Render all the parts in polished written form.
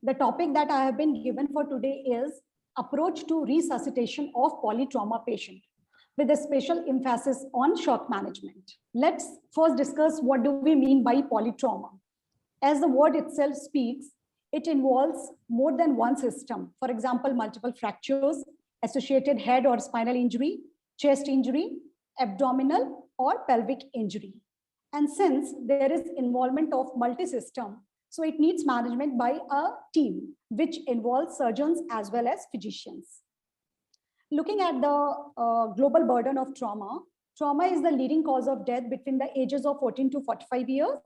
The topic that I have been given for today is approach to resuscitation of polytrauma patient, with a special emphasis on shock management. Let's first discuss what do we mean by polytrauma. As the word itself speaks, it involves more than one system. For example, multiple fractures, associated head or spinal injury, chest injury, abdominal or pelvic injury. And since there is involvement of multi-system, so it needs management by a team, which involves surgeons as well as physicians. Looking at the global burden of trauma, trauma is the leading cause of death between the ages of 14 to 45 years.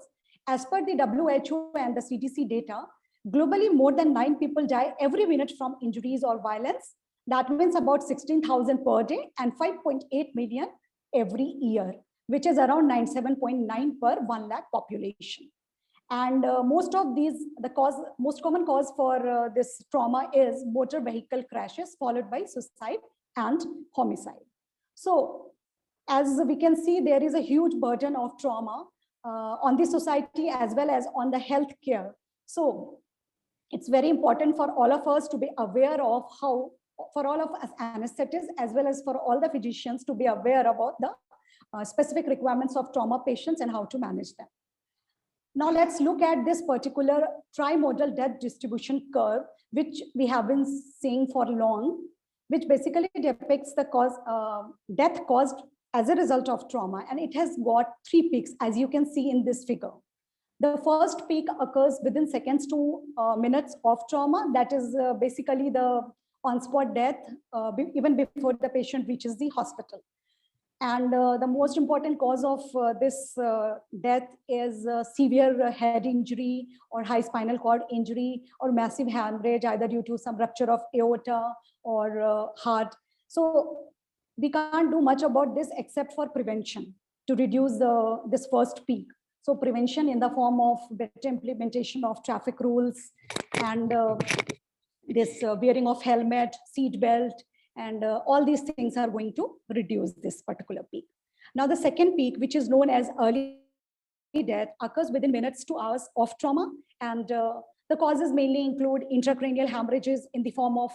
As per the WHO and the CDC data, globally more than 9 people die every minute from injuries or violence. That means about 16,000 per day and 5.8 million every year, which is around 97.9 per 1 lakh population. And most common cause for this trauma is motor vehicle crashes, followed by suicide and homicide. So as we can see, there is a huge burden of trauma on the society as well as on the healthcare. So it's very important for all of us to be aware of how, for all of us anesthetists as well as for all the physicians to be aware about the specific requirements of trauma patients and how to manage them. Now let's look at this particular trimodal death distribution curve, which we have been seeing for long, which basically depicts the death caused as a result of trauma. And it has got 3 peaks, as you can see in this figure. The first peak occurs within seconds to minutes of trauma. That is basically the on-spot death, even before the patient reaches the hospital. And the most important cause of this death is severe head injury or high spinal cord injury or massive hemorrhage, either due to some rupture of aorta or heart. So we can't do much about this except for prevention to reduce this first peak. So prevention in the form of better implementation of traffic rules and this wearing of helmet, seat belt, and all these things are going to reduce this particular peak. Now, the second peak, which is known as early death, occurs within minutes to hours of trauma. And the causes mainly include intracranial hemorrhages in the form of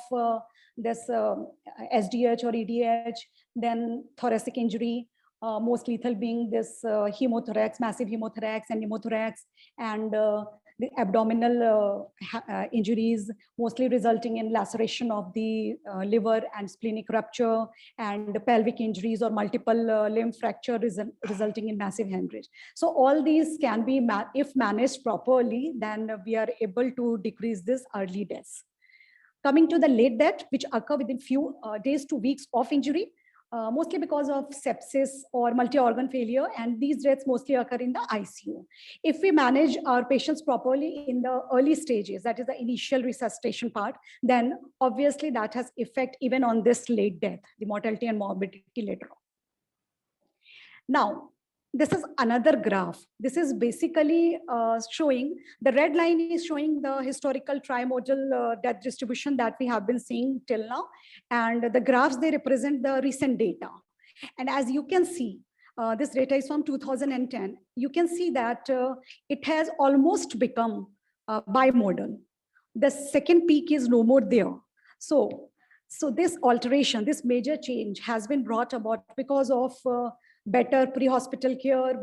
this SDH or EDH, then thoracic injury, most lethal being this hemothorax, massive hemothorax and pneumothorax, and the abdominal injuries, mostly resulting in laceration of the liver and splenic rupture, and pelvic injuries or multiple limb fracture resulting in massive hemorrhage. So all these can be, if managed properly, then we are able to decrease this early deaths. Coming to the late death, which occur within few days to weeks of injury, mostly because of sepsis or multi-organ failure, and these deaths mostly occur in the ICU. If we manage our patients properly in the early stages, that is the initial resuscitation part, then obviously that has effect even on this late death, the mortality and morbidity later on. Now, this is another graph. This is basically showing, the red line is showing the historical trimodal death distribution that we have been seeing till now. And the graphs, they represent the recent data. And as you can see, this data is from 2010. You can see that it has almost become bimodal. The second peak is no more there. So this alteration, this major change has been brought about because of better pre-hospital care,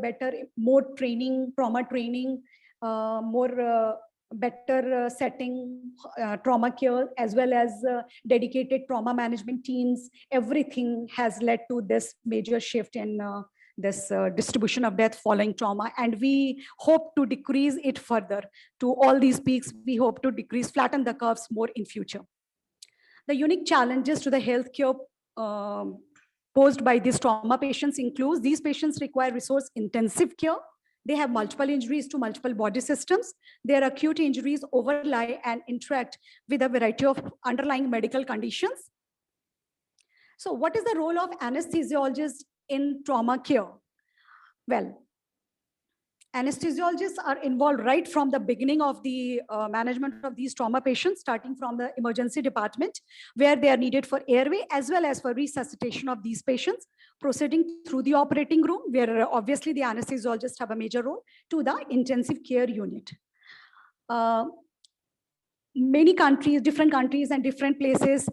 more training, trauma training, better setting trauma care, as well as dedicated trauma management teams. Everything has led to this major shift in this distribution of death following trauma. And we hope to decrease it further to all these peaks. We hope to flatten the curves more in future. The unique challenges to the healthcare posed by these trauma patients includes these patients require resource-intensive care. They have multiple injuries to multiple body systems. Their acute injuries overlie and interact with a variety of underlying medical conditions. So what is the role of anesthesiologists in trauma care? Well, anesthesiologists are involved right from the beginning of the management of these trauma patients, starting from the emergency department, where they are needed for airway, as well as for resuscitation of these patients, proceeding through the operating room, where obviously the anesthesiologists have a major role, to the intensive care unit. many countries, different countries and different places,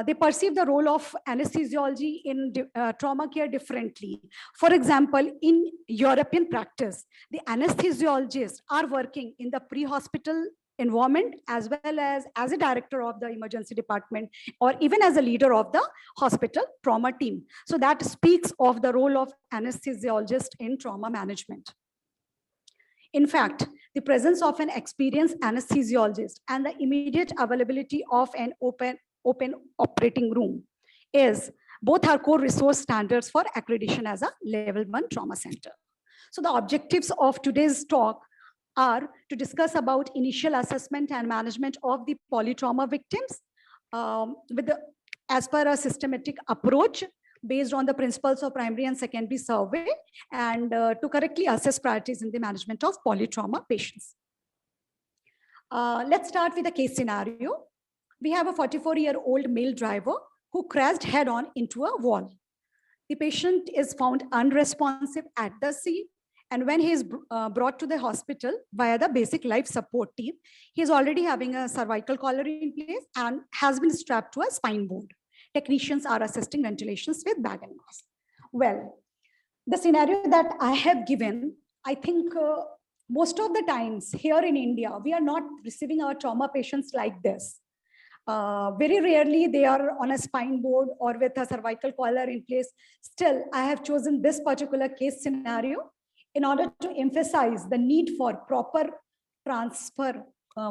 they perceive the role of anesthesiology in trauma care differently. For example, in European practice, the anesthesiologists are working in the pre-hospital environment as well as a director of the emergency department or even as a leader of the hospital trauma team. So that speaks of the role of anesthesiologist in trauma management. In fact, the presence of an experienced anesthesiologist and the immediate availability of an open operating room is both are core resource standards for accreditation as a level 1 trauma center. So the objectives of today's talk are to discuss about initial assessment and management of the polytrauma victims as per a systematic approach based on the principles of primary and secondary survey, and to correctly assess priorities in the management of polytrauma patients. Let's start with a case scenario. We have a 44-year-old male driver who crashed head-on into a wall. The patient is found unresponsive at the scene, and when he is brought to the hospital via the basic life support team, he is already having a cervical collar in place and has been strapped to a spine board. Technicians are assisting ventilations with bag and mask. Well, the scenario that I have given, I think most of the times here in India, we are not receiving our trauma patients like this. Very rarely they are on a spine board or with a cervical collar in place. Still, I have chosen this particular case scenario in order to emphasize the need for proper transfer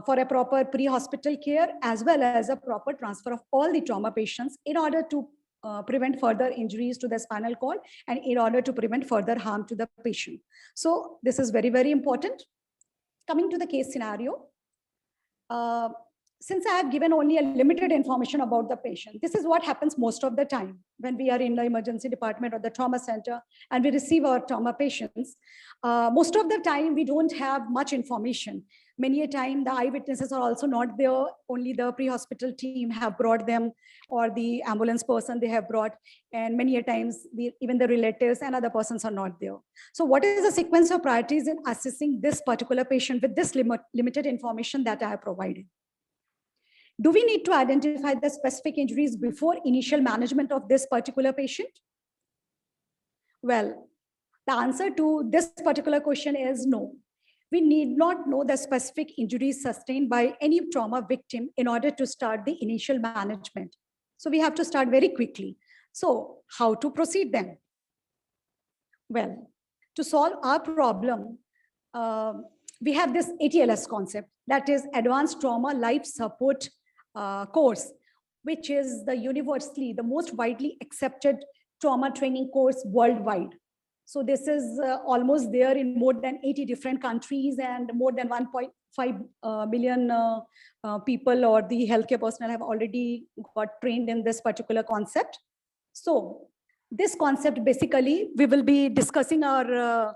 for a proper pre-hospital care as well as a proper transfer of all the trauma patients in order to prevent further injuries to the spinal cord and in order to prevent further harm to the patient. So this is very, very important. Coming to the case scenario, since I have given only a limited information about the patient, this is what happens most of the time when we are in the emergency department or the trauma center and we receive our trauma patients. Most of the time, we don't have much information. Many a time, the eyewitnesses are also not there. Only the pre-hospital team have brought them or the ambulance person they have brought. And many a times, even the relatives and other persons are not there. So what is the sequence of priorities in assessing this particular patient with this limited information that I have provided? Do we need to identify the specific injuries before initial management of this particular patient? Well, the answer to this particular question is no. We need not know the specific injuries sustained by any trauma victim in order to start the initial management. So we have to start very quickly. So how to proceed then? Well, to solve our problem, we have this ATLS concept, that is Advanced Trauma Life Support course, which is the most widely accepted trauma training course worldwide. So this is almost there in more than 80 different countries, and more than 1.5 million people or the healthcare personnel have already got trained in this particular concept. So this concept, basically, we will be discussing our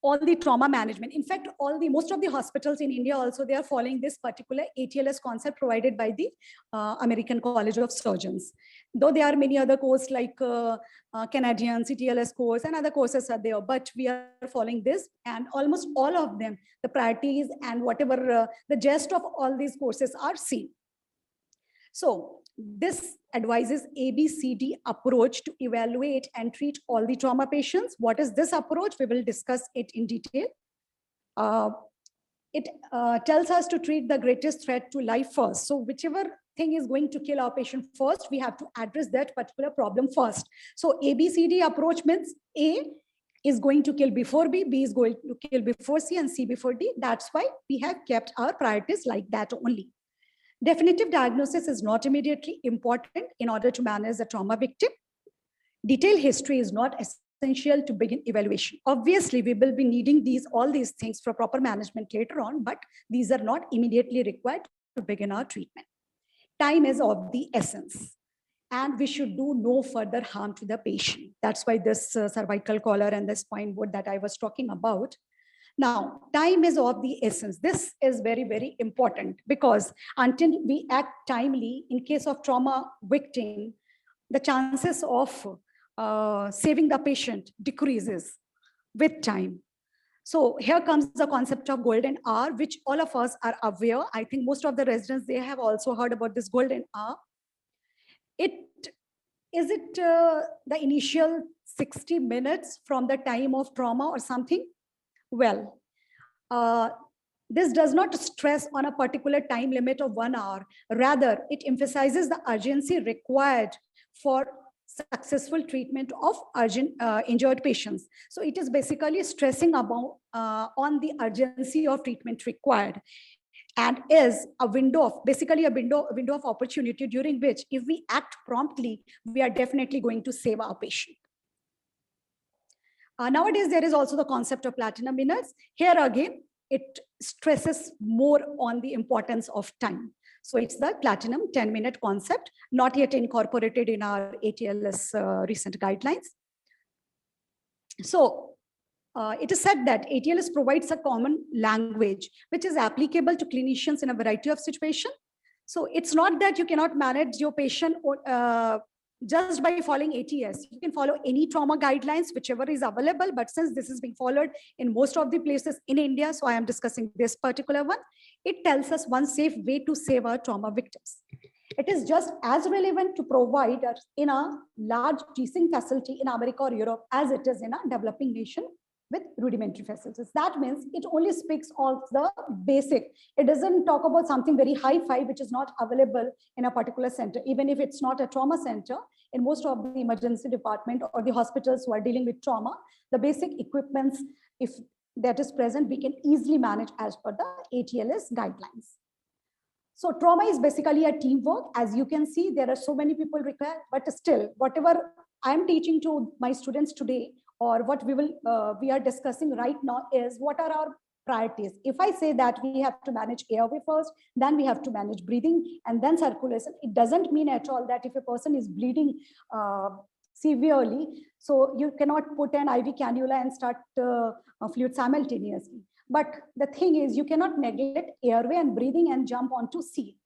all the trauma management. In fact, most of the hospitals in India also, they are following this particular ATLS concept provided by the American College of Surgeons. Though there are many other courses like Canadian CTLS course and other courses are there, but we are following this, and almost all of them, the priorities and whatever the gist of all these courses are seen. So this advises ABCD approach to evaluate and treat all the trauma patients. What is this approach? We will discuss it in detail. It tells us to treat the greatest threat to life first. So whichever thing is going to kill our patient first, we have to address that particular problem first. So ABCD approach means A is going to kill before B, B is going to kill before C, and C before D. That's why we have kept our priorities like that only. Definitive diagnosis is not immediately important in order to manage the trauma victim. Detailed history is not essential to begin evaluation. Obviously, we will be needing all these things for proper management later on, but these are not immediately required to begin our treatment. Time is of the essence, and we should do no further harm to the patient. That's why this cervical collar and the spine board that I was talking about. Now, time is of the essence. This is very, very important, because until we act timely in case of trauma victim, the chances of saving the patient decreases with time. So here comes the concept of golden hour, which all of us are aware. I think most of the residents, they have also heard about this golden hour. Is it the initial 60 minutes from the time of trauma or something? Well, uh, this does not stress on a particular time limit of 1 hour. Rather, it emphasizes the urgency required for successful treatment of injured patients. So it is basically stressing about on the urgency of treatment required, and is a window of basically a window of opportunity during which, if we act promptly, we are definitely going to save our patient. Nowadays, there is also the concept of platinum minutes. Here again, it stresses more on the importance of time. So it's the platinum 10-minute concept, not yet incorporated in our ATLS recent guidelines. So it is said that ATLS provides a common language which is applicable to clinicians in a variety of situations. So it's not that you cannot manage your patient just by following ATS. You can follow any trauma guidelines, whichever is available. But since this is being followed in most of the places in India, so I am discussing this particular one, it tells us one safe way to save our trauma victims. It is just as relevant to provide in a large teaching facility in America or Europe as it is in a developing nation with rudimentary facilities. That means it only speaks of the basic. It doesn't talk about something very high-fi, which is not available in a particular center. Even if it's not a trauma center, in most of the emergency department or the hospitals who are dealing with trauma, the basic equipments, if that is present, we can easily manage as per the ATLS guidelines. So trauma is basically a teamwork. As you can see, there are so many people required, but still, whatever I'm teaching to my students today, or what we are discussing right now, is what are our priorities. If I say that we have to manage airway first, then we have to manage breathing, and then circulation, it doesn't mean at all that if a person is bleeding severely, so you cannot put an IV cannula and start fluid simultaneously. But the thing is, you cannot neglect airway and breathing and jump onto C.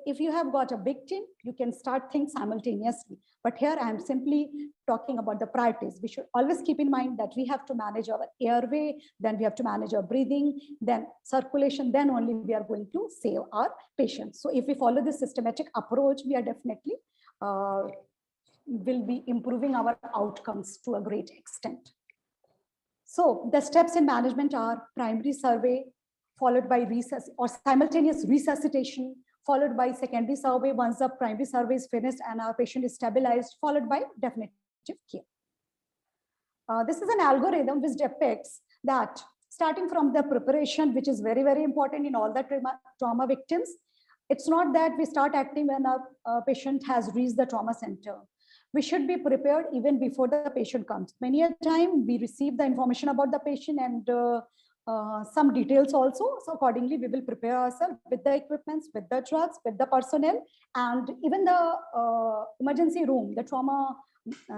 If you have got a big team, you can start things simultaneously. But here I am simply talking about the priorities. We should always keep in mind that we have to manage our airway, then we have to manage our breathing, then circulation, then only we are going to save our patients. So if we follow this systematic approach, we are definitely will be improving our outcomes to a great extent. So the steps in management are primary survey, followed by simultaneous resuscitation, followed by secondary survey once the primary survey is finished and our patient is stabilized, followed by definitive care. This is an algorithm which depicts that starting from the preparation, which is very, very important in all the trauma victims. It's not that we start acting when a patient has reached the trauma center. We should be prepared even before the patient comes. Many a time we receive the information about the patient and some details also. So accordingly, we will prepare ourselves with the equipments, with the drugs, with the personnel, and even the emergency room, the trauma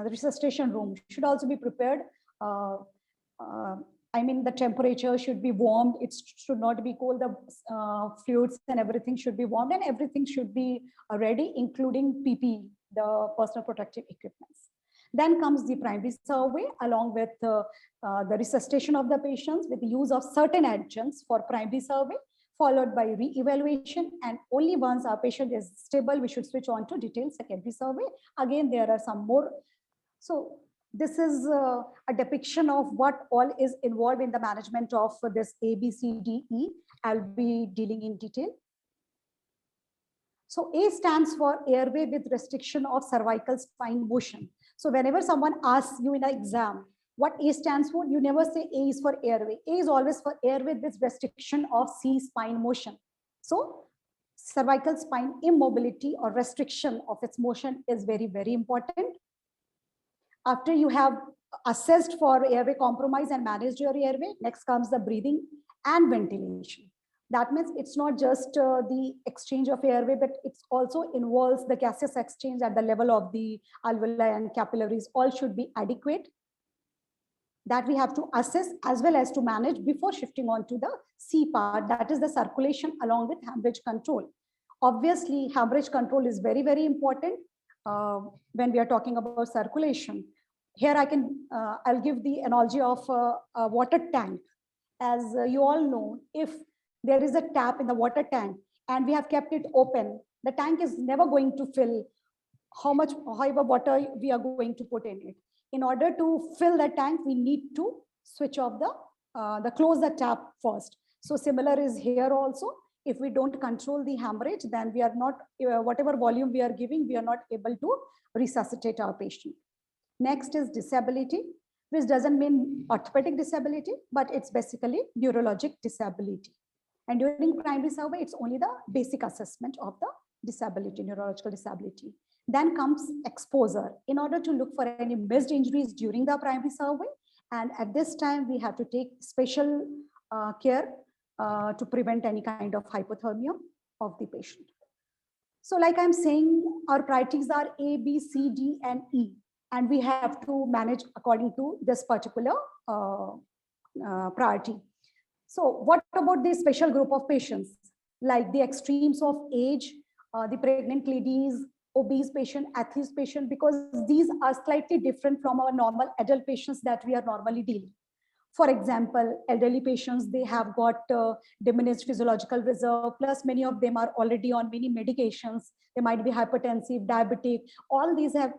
resuscitation room should also be prepared. I mean, the temperature should be warmed. It should not be cold. The fluids and everything should be warmed, and everything should be ready, including PPE, the personal protective equipments. Then comes the primary survey along with the resuscitation of the patients with the use of certain adjuncts for primary survey, followed by re-evaluation. And only once our patient is stable, we should switch on to detailed secondary survey. Again, there are some more. So this is a depiction of what all is involved in the management of this ABCDE. I'll be dealing in detail. So A stands for airway with restriction of cervical spine motion. So whenever someone asks you in an exam, what A stands for, you never say A is for airway. A is always for airway with restriction of C spine motion. So cervical spine immobility or restriction of its motion is very, very important. After you have assessed for airway compromise and managed your airway, next comes the breathing and ventilation. That means it's not just the exchange of airway, but it also involves the gaseous exchange at the level of the alveoli and capillaries. All should be adequate. That we have to assess as well as to manage before shifting on to the C part, that is the circulation along with hemorrhage control. Obviously, hemorrhage control is very, very important when we are talking about circulation. Here I'll give the analogy of a water tank. as you all know, if there is a tap in the water tank and we have kept it open, the tank is never going to fill however water we are going to put in it. In order to fill the tank, we need to switch off close the tap first. So similar is here also. If we don't control the hemorrhage, then we are not, whatever volume we are giving, we are not able to resuscitate our patient. Next is disability, which doesn't mean orthopedic disability, but it's basically neurologic disability. And during primary survey, it's only the basic assessment of the disability, neurological disability. Then comes exposure. In order to look for any missed injuries during the primary survey, and at this time, we have to take special care to prevent any kind of hypothermia of the patient. So like I'm saying, our priorities are A, B, C, D, and E, and we have to manage according to this particular priority. So what about the special group of patients, like the extremes of age, the pregnant ladies, obese patient, athletes patient, because these are slightly different from our normal adult patients that we are normally dealing. For example, elderly patients, they have got diminished physiological reserve, plus many of them are already on many medications. They might be hypertensive, diabetic. All these have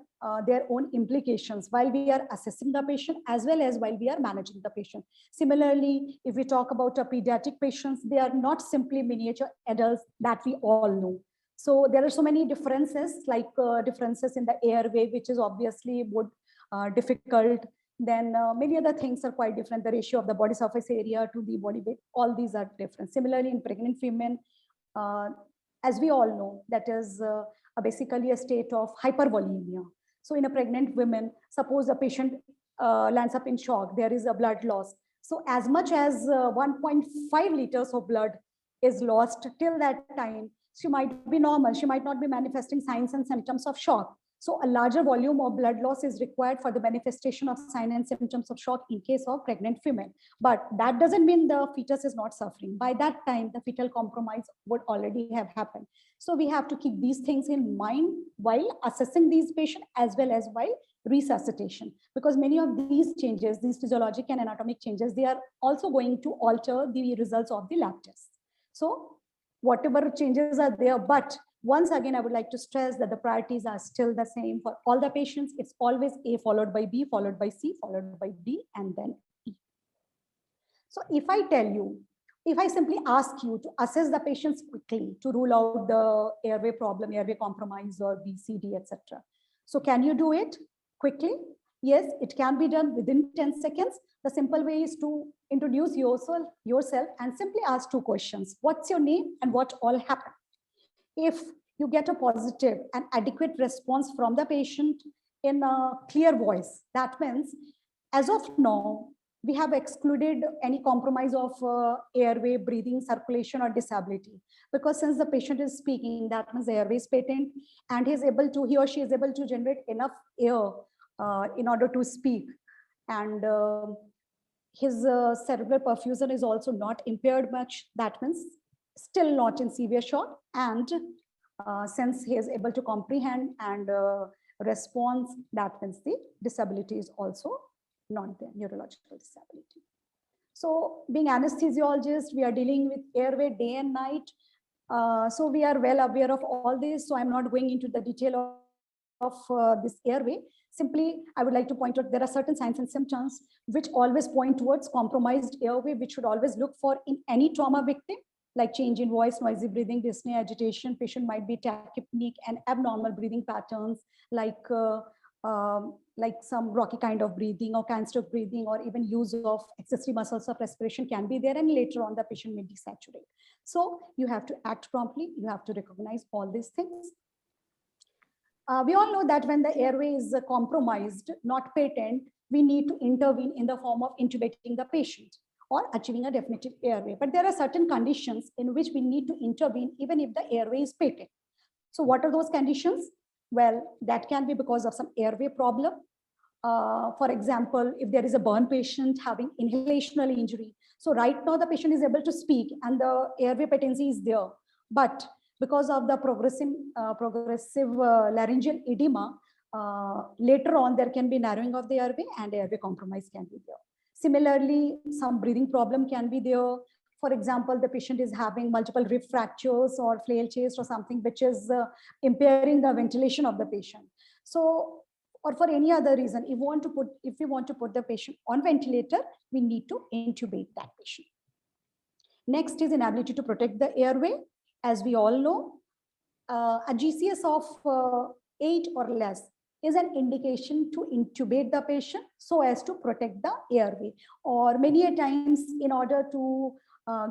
their own implications while we are assessing the patient as well as while we are managing the patient. Similarly, if we talk about pediatric patients, they are not simply miniature adults that we all know. So there are so many differences, like differences in the airway, which is obviously more difficult. Then many other things are quite different. The ratio of the body surface area to the body weight, all these are different. Similarly, in pregnant women, as we all know, that is basically a state of hypervolemia. So in a pregnant woman, suppose a patient lands up in shock, there is a blood loss. So as much as 1.5 liters of blood is lost till that time, she might be normal. She might not be manifesting signs and symptoms of shock. So a larger volume of blood loss is required for the manifestation of signs and symptoms of shock in case of pregnant female. But that doesn't mean the fetus is not suffering. By that time, the fetal compromise would already have happened. So we have to keep these things in mind while assessing these patients as well as while resuscitation, because many of these changes, these physiologic and anatomic changes, they are also going to alter the results of the lab tests. So whatever changes are there, but once again, I would like to stress that the priorities are still the same for all the patients. It's always A followed by B, followed by C, followed by D, and then E. So if I tell you, if I simply ask you to assess the patients quickly to rule out the airway problem, airway compromise, or B, C, D, etc. So can you do it quickly? Yes, it can be done within 10 seconds. The simple way is to introduce yourself and simply ask 2 questions. What's your name and what all happened? If you get a positive and adequate response from the patient in a clear voice, that means as of now, we have excluded any compromise of airway, breathing, circulation, or disability. Because since the patient is speaking, that means the airway is patent and he or she is able to generate enough air in order to speak. And his cerebral perfusion is also not impaired much. That means still not in severe shock. And since he is able to comprehend and respond, that means the disability is also not there, neurological disability. So being anesthesiologist, we are dealing with airway day and night. So we are well aware of all this. So I'm not going into the detail of this airway. Simply, I would like to point out there are certain signs and symptoms which always point towards compromised airway, which should always look for in any trauma victim, like change in voice, noisy breathing, dyspnea, agitation. Patient might be tachypneic and abnormal breathing patterns, like some rocky kind of breathing or cancer breathing, or even use of accessory muscles of respiration can be there, and later on the patient may desaturate. So you have to act promptly. You have to recognize all these things. We all know that when the airway is compromised, not patent, we need to intervene in the form of intubating the patient or achieving a definitive airway. But there are certain conditions in which we need to intervene even if the airway is patent. So what are those conditions? Well, that can be because of some airway problem. For example, if there is a burn patient having inhalational injury. So right now the patient is able to speak and the airway patency is there. But because of the progressive laryngeal edema, later on there can be narrowing of the airway and airway compromise can be there. Similarly, some breathing problem can be there. For example, the patient is having multiple rib fractures or flail chest or something which is impairing the ventilation of the patient. So, or for any other reason, if we want to put the patient on ventilator, we need to intubate that patient. Next is inability to protect the airway. As we all know, a GCS of 8 or less is an indication to intubate the patient so as to protect the airway. Or many a times, in order to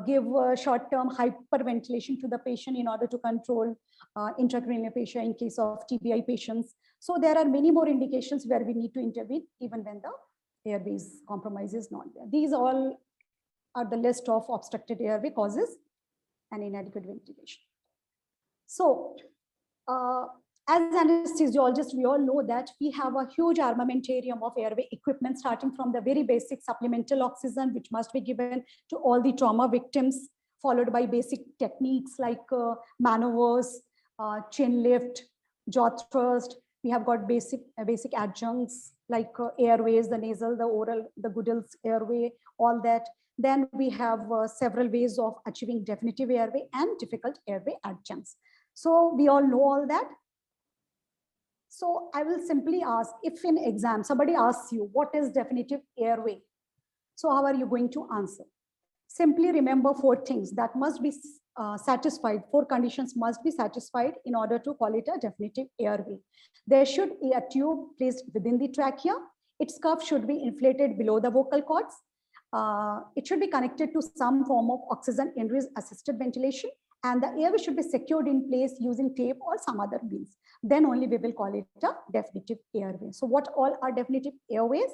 give short-term hyperventilation to the patient in order to control intracranial aplasia in case of TBI patients. So there are many more indications where we need to intervene even when the airways compromise is not there. These all are the list of obstructed airway causes and inadequate ventilation. So as anesthesiologists, we all know that we have a huge armamentarium of airway equipment, starting from the very basic supplemental oxygen, which must be given to all the trauma victims, followed by basic techniques like maneuvers, chin lift, jaw thrust. We have got basic adjuncts like airways, the nasal, the oral, the Goodell's airway, all that. Then we have several ways of achieving definitive airway and difficult airway adjuncts. So we all know all that. So I will simply ask, if in exam somebody asks you what is definitive airway, so how are you going to answer? Simply remember 4 things that must be satisfied. 4 conditions must be satisfied in order to call it a definitive airway. There should be a tube placed within the trachea. Its cuff should be inflated below the vocal cords. It should be connected to some form of oxygen increase assisted ventilation, and the airway should be secured in place using tape or some other means. Then only we will call it a definitive airway. So what all are definitive airways?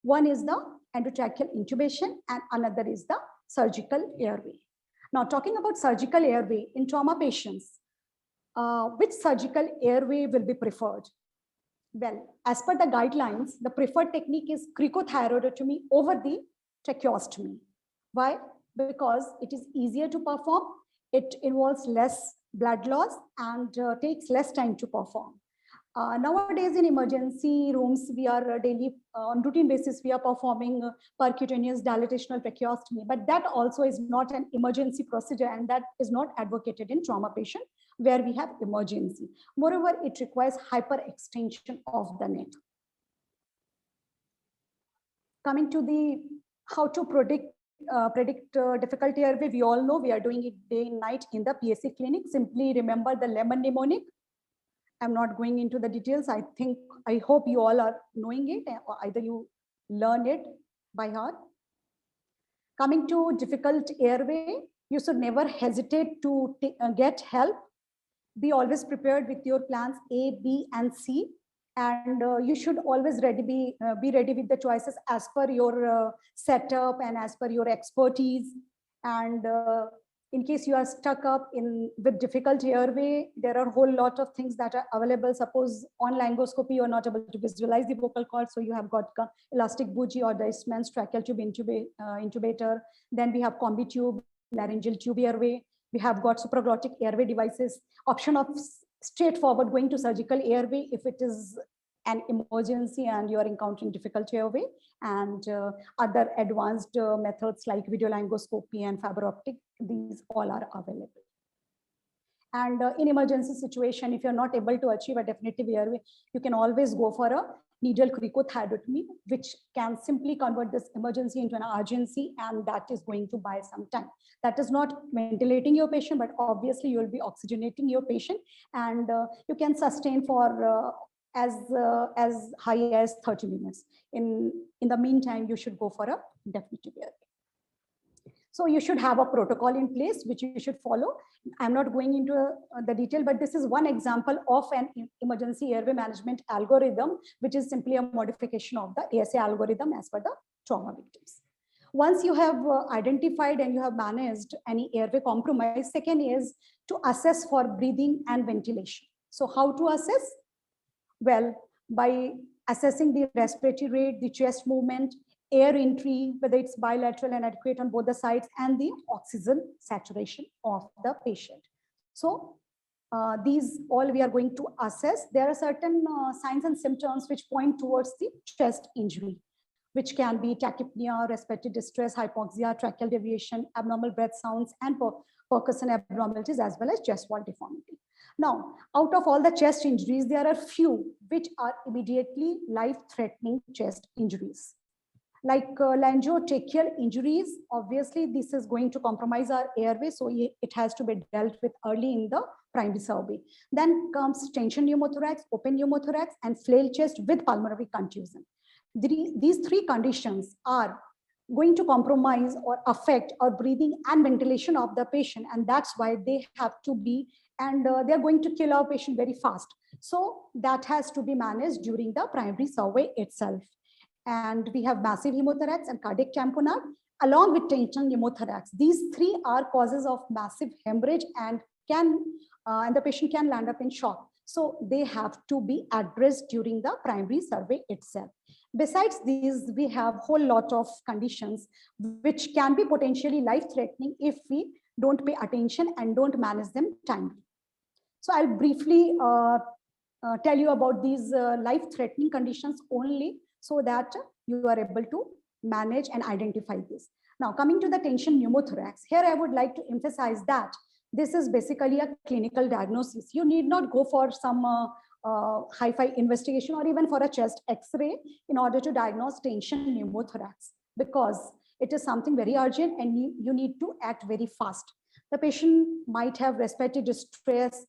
One is the endotracheal intubation and another is the surgical airway. Now talking about surgical airway in trauma patients, which surgical airway will be preferred? Well, as per the guidelines, the preferred technique is cricothyroidotomy over the tracheostomy. Why? Because it is easier to perform, it involves less blood loss, and takes less time to perform. Nowadays in emergency rooms, we are daily, on routine basis, we are performing percutaneous dilatational tracheostomy, but that also is not an emergency procedure, and that is not advocated in trauma patient where we have emergency. Moreover, it requires hyperextension of the neck. Coming to the how to predict difficult airway, we all know we are doing it day and night in the PSC clinic. Simply remember the lemon mnemonic. I'm not going into the details. I hope you all are knowing it, or either you learn it by heart. Coming to difficult airway, you should never hesitate to get help. Be always prepared with your plans A, B, and C. And you should always be ready with the choices as per your setup and as per your expertise. And in case you are stuck up with difficult airway, there are a whole lot of things that are available. Suppose on laryngoscopy, you're not able to visualize the vocal cord, so you have got elastic bougie or the Eastman's tracheal tube intubator. Then we have combi tube, laryngeal tube airway. We have got supraglottic airway devices. Option of straightforward going to surgical airway if it is an emergency and you are encountering difficult airway, and other advanced methods like video laryngoscopy and fiber optic, these all are available. And in emergency situation, if you're not able to achieve a definitive airway, you can always go for a needle cricothyroidotomy, which can simply convert this emergency into an urgency, and that is going to buy some time. That is not ventilating your patient, but obviously you will be oxygenating your patient, and you can sustain for as high as 30 minutes. In the meantime, you should go for a definitive airway. So you should have a protocol in place, which you should follow. I'm not going into the detail, but this is one example of an emergency airway management algorithm, which is simply a modification of the ASA algorithm as per the trauma victims. Once you have identified and you have managed any airway compromise, second is to assess for breathing and ventilation. So how to assess? Well, by assessing the respiratory rate, the chest movement, air entry, whether it's bilateral and adequate on both the sides, and the oxygen saturation of the patient. So these all we are going to assess. There are certain signs and symptoms which point towards the chest injury. which can be tachypnea, respiratory distress, hypoxia, tracheal deviation, abnormal breath sounds, and percussion abnormalities, as well as chest wall deformity. Now, out of all the chest injuries, there are few which are immediately life-threatening chest injuries. Like laryngeotracheal injuries, obviously this is going to compromise our airway, so it has to be dealt with early in the primary survey. Then comes tension pneumothorax, open pneumothorax, and flail chest with pulmonary contusion. These three conditions are going to compromise or affect our breathing and ventilation of the patient, and that's why they have to be, and they're going to kill our patient very fast. So that has to be managed during the primary survey itself. And we have massive hemothorax and cardiac tamponade along with tension pneumothorax. These three are causes of massive hemorrhage and the patient can land up in shock. So they have to be addressed during the primary survey itself. Besides these, we have a whole lot of conditions which can be potentially life-threatening if we don't pay attention and don't manage them timely. So I'll briefly tell you about these life-threatening conditions only, so that you are able to manage and identify this. Now, coming to the tension pneumothorax, here I would like to emphasize that this is basically a clinical diagnosis. You need not go for some hi-fi investigation or even for a chest X-ray in order to diagnose tension pneumothorax, because it is something very urgent and you need to act very fast. The patient might have respiratory distress,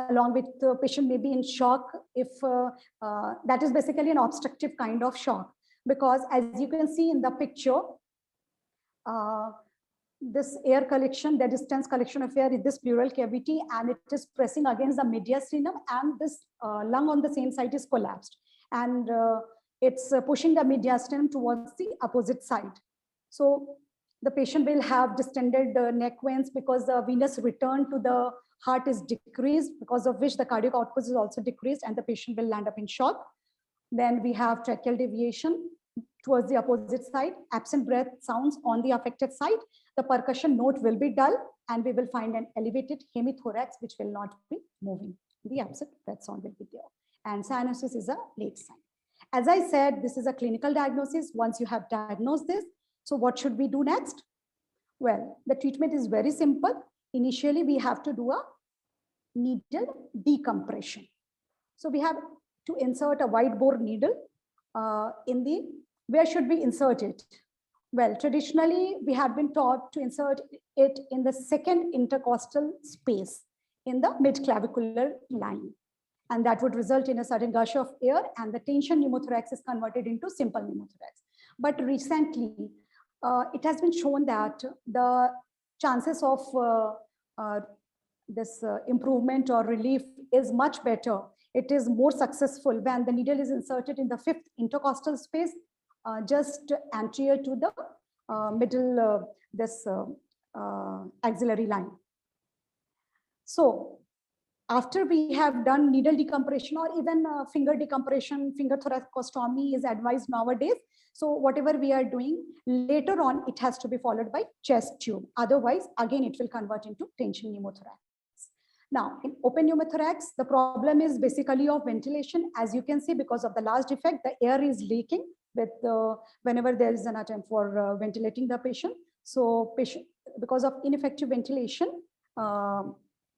along with the patient may be in shock if that is basically an obstructive kind of shock, because as you can see in the picture, this air collection, the distance collection of air in this pleural cavity, and it is pressing against the mediastinum, and this lung on the same side is collapsed, and it's pushing the mediastinum towards the opposite side. So the patient will have distended neck veins because the venous return to the heart is decreased, because of which the cardiac output is also decreased, and the patient will land up in shock. Then we have tracheal deviation towards the opposite side, absent breath sounds on the affected side. The percussion note will be dull, and we will find an elevated hemithorax which will not be moving. The absent breath sound will be there. And cyanosis is a late sign. As I said, this is a clinical diagnosis. Once you have diagnosed this, so what should we do next? Well, the treatment is very simple. Initially, we have to do a needle decompression. So we have to insert a wide bore needle where should we insert it? Well, traditionally, we have been taught to insert it in the second intercostal space in the mid-clavicular line. And that would result in a sudden gush of air, and the tension pneumothorax is converted into simple pneumothorax. But recently, it has been shown that the chances of this improvement or relief is much better. It is more successful when the needle is inserted in the fifth intercostal space, just anterior to the middle, axillary line. So after we have done needle decompression or even finger decompression, finger thoracostomy is advised nowadays. So whatever we are doing, later on, it has to be followed by chest tube. Otherwise, again, it will convert into tension pneumothorax. Now, in open pneumothorax, the problem is basically of ventilation. As you can see, because of the large defect, the air is leaking with whenever there is an attempt for ventilating the patient. So because of ineffective ventilation,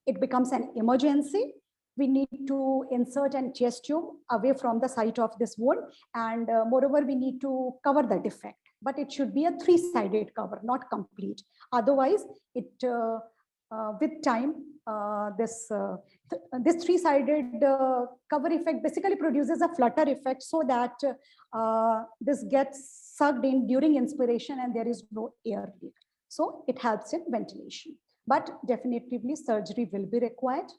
it becomes an emergency. We need to insert a chest tube away from the site of this wound. And moreover, we need to cover the defect. But it should be a three-sided cover, not complete. Otherwise, with time, this three-sided cover effect basically produces a flutter effect, so that this gets sucked in during inspiration and there is no air leak. So it helps in ventilation. But definitively, surgery will be required.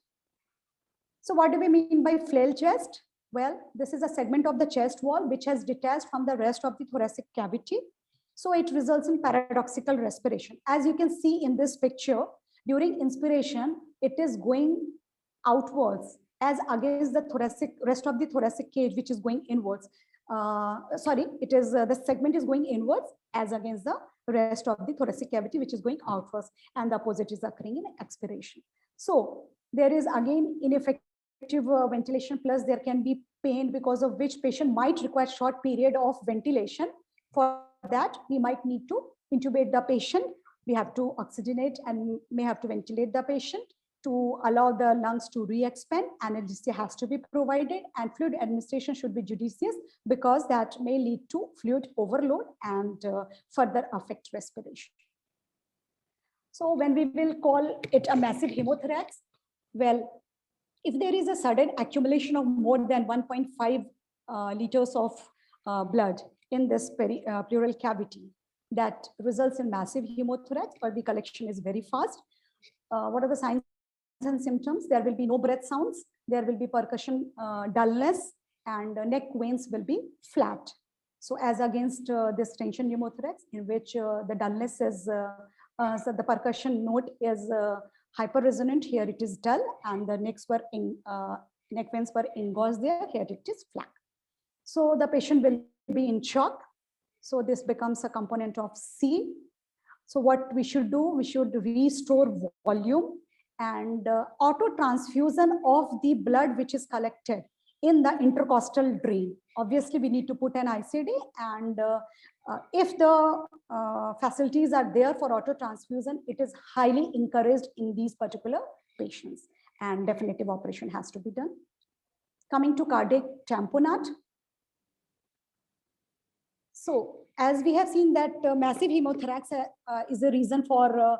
So what do we mean by flail chest? Well, this is a segment of the chest wall which has detached from the rest of the thoracic cavity. So it results in paradoxical respiration. As you can see in this picture, during inspiration, it is going outwards as against the rest of the thoracic cage, which is going inwards. The segment is going inwards as against the rest of the thoracic cavity, which is going outwards, and the opposite is occurring in expiration. So there is again ineffective ventilation, plus there can be pain, because of which patient might require short period of ventilation For that, we might need to intubate the patient. We have to oxygenate and may have to ventilate the patient to allow the lungs to re-expand. Anesthesia has to be provided, and fluid administration should be judicious because that may lead to fluid overload and further affect respiration. So when we will call it a massive hemothorax, well, if there is a sudden accumulation of more than 1.5 liters of blood in this pleural cavity, that results in massive hemothorax, but the collection is very fast. What are the signs and symptoms? There will be no breath sounds, there will be percussion dullness, and neck veins will be flat. So as against this tension pneumothorax, in which the dullness is, so the percussion note is hyperresonant, here it is dull, and the neck veins were engorged there, here it is flat. So the patient will be in shock. So this becomes a component of C. So what we should do, we should restore volume and auto transfusion of the blood which is collected in the intercostal drain. Obviously, we need to put an ICD, and if the facilities are there for auto transfusion, it is highly encouraged in these particular patients, and definitive operation has to be done. Coming to cardiac tamponade. So as we have seen that massive hemothorax is a reason for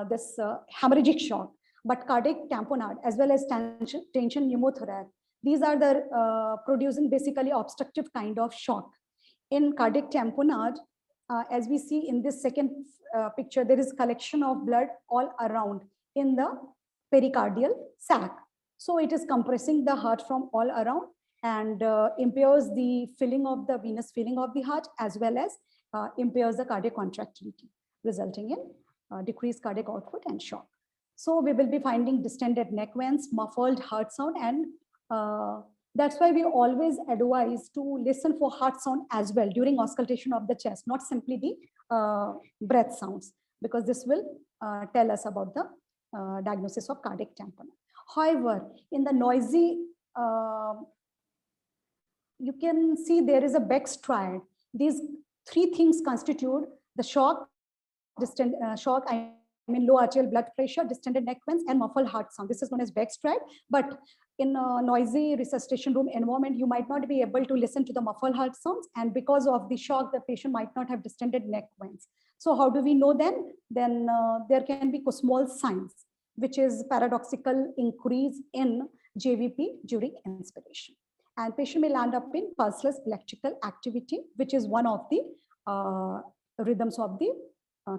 this hemorrhagic shock, but cardiac tamponade as well as tension pneumothorax, these are the producing basically obstructive kind of shock. In cardiac tamponade, as we see in this second picture, there is collection of blood all around in the pericardial sac. So it is compressing the heart from all around and impairs the filling of the venous filling of the heart, as well as impairs the cardiac contractility, resulting in decreased cardiac output and shock. So we will be finding distended neck veins, muffled heart sound, and that's why we always advise to listen for heart sound as well during auscultation of the chest, not simply the breath sounds, because this will tell us about the diagnosis of cardiac tamponade. However, in the noisy, you can see there is a Beck's triad. These three things constitute the shock, low arterial blood pressure, distended neck veins, and muffled heart sound. This is known as Beck's triad. But in a noisy resuscitation room environment, you might not be able to listen to the muffled heart sounds, and because of the shock, the patient might not have distended neck veins. So how do we know then? Then there can be Kussmaul signs, which is paradoxical increase in JVP during inspiration. And patient may land up in pulseless electrical activity, which is one of the rhythms of the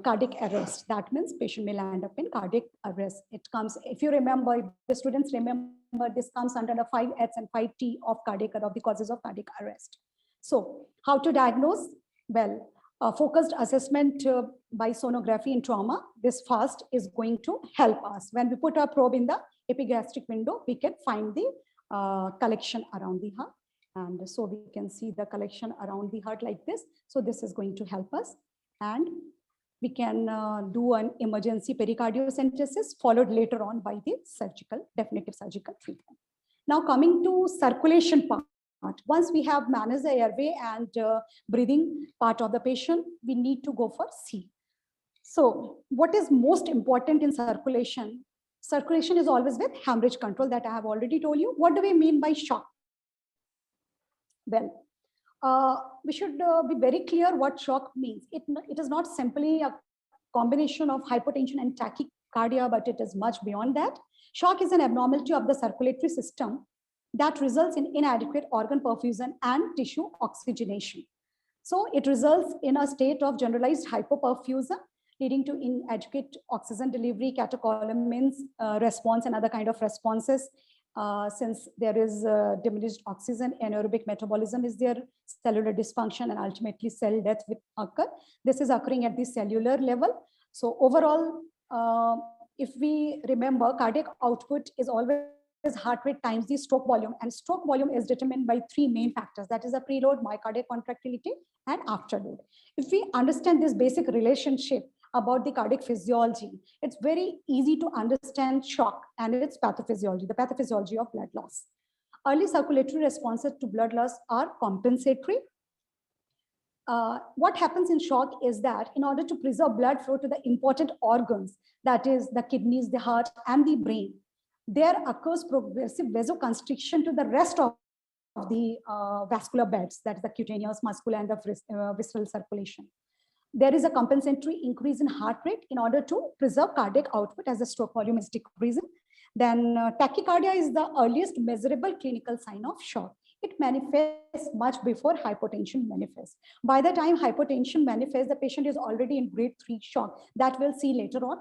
cardiac arrest. That means patient may land up in cardiac arrest. It comes, if you remember, if the students remember, this comes under the 5H and 5T of cardiac, of the causes of cardiac arrest. So how to diagnose? Well, focused assessment by sonography in trauma, this FAST is going to help us. When we put our probe in the epigastric window, we can find the collection around the heart. And so we can see the collection around the heart like this. So this is going to help us. And we can do an emergency pericardiocentesis followed later on by the definitive surgical treatment. Now coming to circulation part. Once we have managed the airway and breathing part of the patient, we need to go for C. So what is most important in circulation? Circulation is always with hemorrhage control, that I have already told you. What do we mean by shock? Well, we should be very clear what shock means. It is not simply a combination of hypotension and tachycardia, but it is much beyond that. Shock is an abnormality of the circulatory system that results in inadequate organ perfusion and tissue oxygenation. So it results in a state of generalized hypoperfusion, leading to inadequate oxygen delivery, catecholamines response, and other kind of responses. Since there is diminished oxygen, anaerobic metabolism is there, cellular dysfunction, and ultimately cell death will occur. This is occurring at the cellular level. So overall, if we remember, cardiac output is always heart rate times the stroke volume, and stroke volume is determined by three main factors, that is a preload, myocardial contractility, and afterload. If we understand this basic relationship about the cardiac physiology, it's very easy to understand shock and its pathophysiology, the pathophysiology of blood loss. Early circulatory responses to blood loss are compensatory. what happens in shock is that in order to preserve blood flow to the important organs, that is the kidneys, the heart, and the brain, there occurs progressive vasoconstriction to the rest of the vascular beds, that is the cutaneous, muscular, and the visceral circulation. There is a compensatory increase in heart rate in order to preserve cardiac output as the stroke volume is decreasing. Then tachycardia is the earliest measurable clinical sign of shock. It manifests much before hypotension manifests. By the time hypotension manifests, the patient is already in grade 3 shock. That we'll see later on.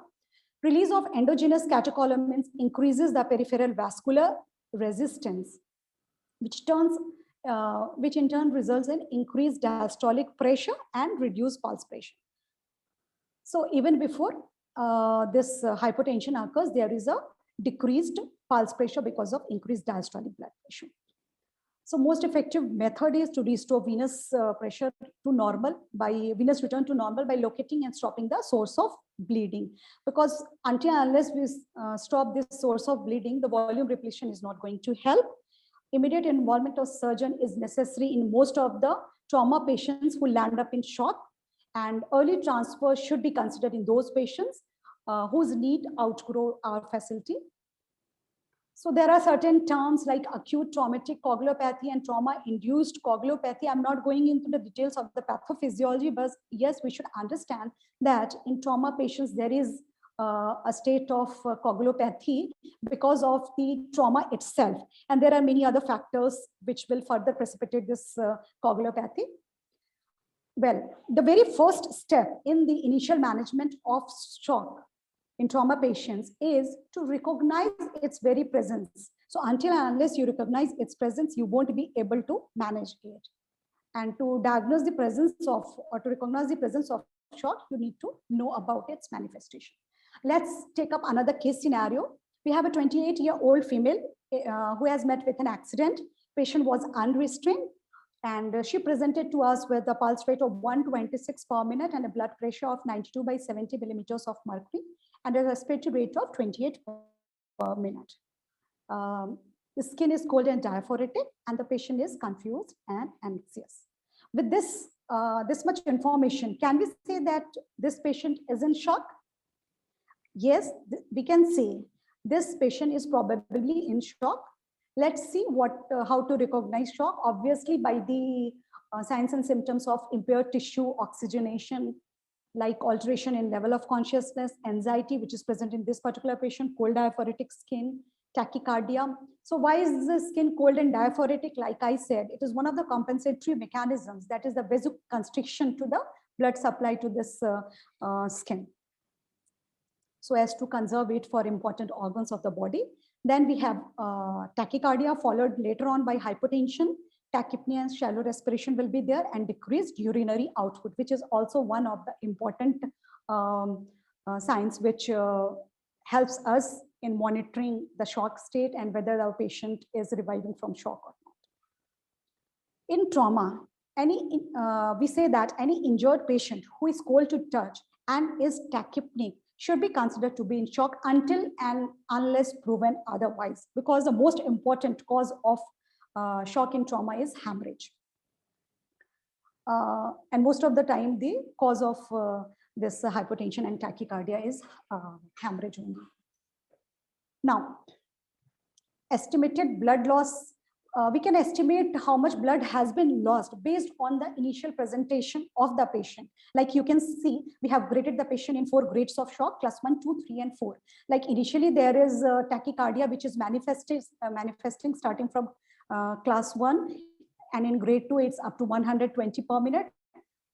Release of endogenous catecholamines increases the peripheral vascular resistance, which in turn results in increased diastolic pressure and reduced pulse pressure. So even before this hypotension occurs, there is a decreased pulse pressure because of increased diastolic blood pressure. So most effective method is to restore venous pressure to normal by venous return to normal by locating and stopping the source of bleeding. Because unless we stop this source of bleeding, the volume repletion is not going to help. Immediate involvement of surgeon is necessary in most of the trauma patients who land up in shock, and early transfer should be considered in those patients whose need outgrow our facility. So there are certain terms like acute traumatic coagulopathy and trauma-induced coagulopathy. I'm not going into the details of the pathophysiology, but yes, we should understand that in trauma patients, there is a state of coagulopathy because of the trauma itself. And there are many other factors which will further precipitate this coagulopathy. Well, the very first step in the initial management of shock in trauma patients is to recognize its very presence. So until and unless you recognize its presence, you won't be able to manage it. And to diagnose the presence of, or to recognize the presence of shock, you need to know about its manifestation. Let's take up another case scenario. We have a 28-year-old female who has met with an accident. Patient was unrestrained, and she presented to us with a pulse rate of 126 per minute and a blood pressure of 92 by 70 millimeters of mercury and a respiratory rate of 28 per minute. The skin is cold and diaphoretic, and the patient is confused and anxious. With this much information, can we say that this patient is in shock? Yes, we can say this patient is probably in shock. Let's see how to recognize shock. Obviously, by the signs and symptoms of impaired tissue oxygenation, like alteration in level of consciousness, anxiety, which is present in this particular patient, cold diaphoretic skin, tachycardia. So why is the skin cold and diaphoretic? Like I said, it is one of the compensatory mechanisms, that is the vasoconstriction to the blood supply to this skin, so as to conserve it for important organs of the body. Then we have tachycardia, followed later on by hypotension. Tachypnea and shallow respiration will be there, and decreased urinary output, which is also one of the important signs which helps us in monitoring the shock state and whether our patient is reviving from shock or not. In trauma, we say that any injured patient who is cold to touch and is tachypneic should be considered to be in shock until and unless proven otherwise, because the most important cause of shock in trauma is hemorrhage. And most of the time, the cause of this hypotension and tachycardia is hemorrhage only. Now, estimated blood loss. We can estimate how much blood has been lost based on the initial presentation of the patient. Like you can see, we have graded the patient in 4 grades of shock, class 1, 2, 3, and 4. Like initially, there is tachycardia, which is manifesting starting from class 1, and in grade 2, it's up to 120 per minute.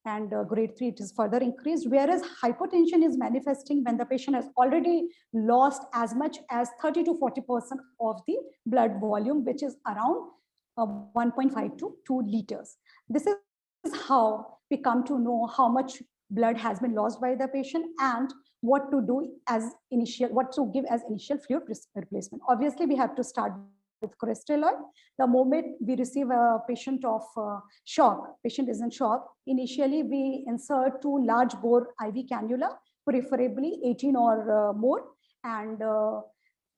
And grade 3, it is further increased, whereas hypotension is manifesting when the patient has already lost as much as 30 to 40% of the blood volume, which is around 1.5 to 2 liters. This is how we come to know how much blood has been lost by the patient and what to do as initial, what to give as initial fluid replacement. Obviously, we have to start with crystalloid. The moment we receive a patient of shock, patient is in shock, initially we insert 2 large bore IV cannula, preferably 18 or more, and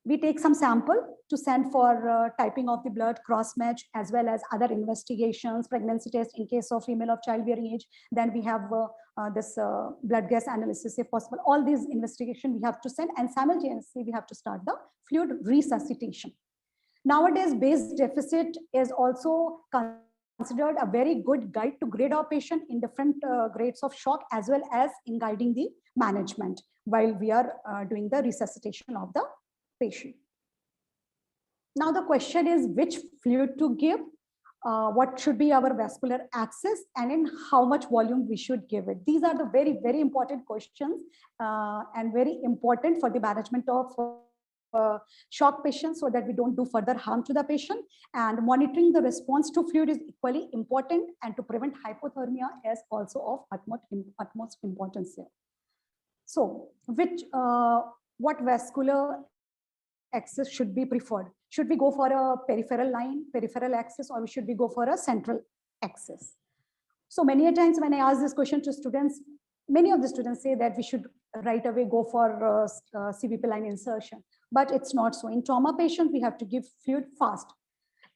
We take some sample to send for typing of the blood, cross-match, as well as other investigations, pregnancy test in case of female of childbearing age. Then we have this blood gas analysis if possible. All these investigation we have to send, and simultaneously we have to start the fluid resuscitation. Nowadays, base deficit is also considered a very good guide to grade our patient in different grades of shock, as well as in guiding the management while we are doing the resuscitation of the patient. Now the question is which fluid to give, what should be our vascular access, and in how much volume we should give it. These are the very, very important questions and very important for the management of shock patients, so that we don't do further harm to the patient. And monitoring the response to fluid is equally important, and to prevent hypothermia is also of utmost importance here. So what vascular access should be preferred? Should we go for a peripheral line, peripheral access, or should we go for a central access? So many a times when I ask this question to students, many of the students say that we should right away go for CVP line insertion, but it's not so. In trauma patient, we have to give fluid fast.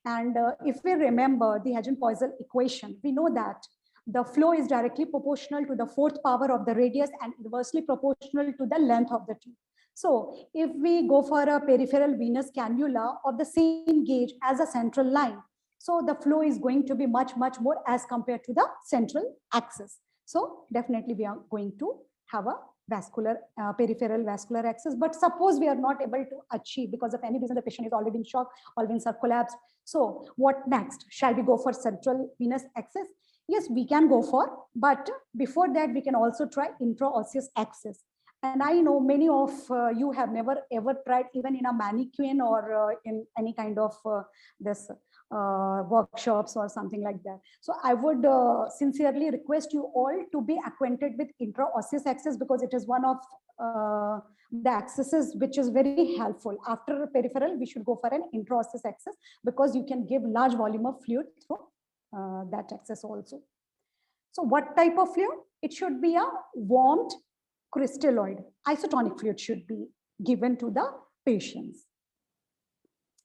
And if we remember the Hagen-Poiseuille equation, we know that the flow is directly proportional to the fourth power of the radius and inversely proportional to the length of the tube. So if we go for a peripheral venous cannula of the same gauge as a central line, so the flow is going to be much, much more as compared to the central axis. So definitely we are going to have a vascular, peripheral vascular access. But suppose we are not able to achieve, because of any reason the patient is already in shock, all veins are collapsed. So what next? Shall we go for central venous access? Yes, we can go for, but before that, we can also try intraosseous access. And I know many of you have never ever tried, even in a mannequin or in any kind of this workshops or something like that. So I would sincerely request you all to be acquainted with intraosseous access, because it is one of the accesses which is very helpful. After peripheral, we should go for an intraosseous access, because you can give large volume of fluid through that access also. So what type of fluid? It should be a warmed crystalloid. Isotonic fluid should be given to the patients,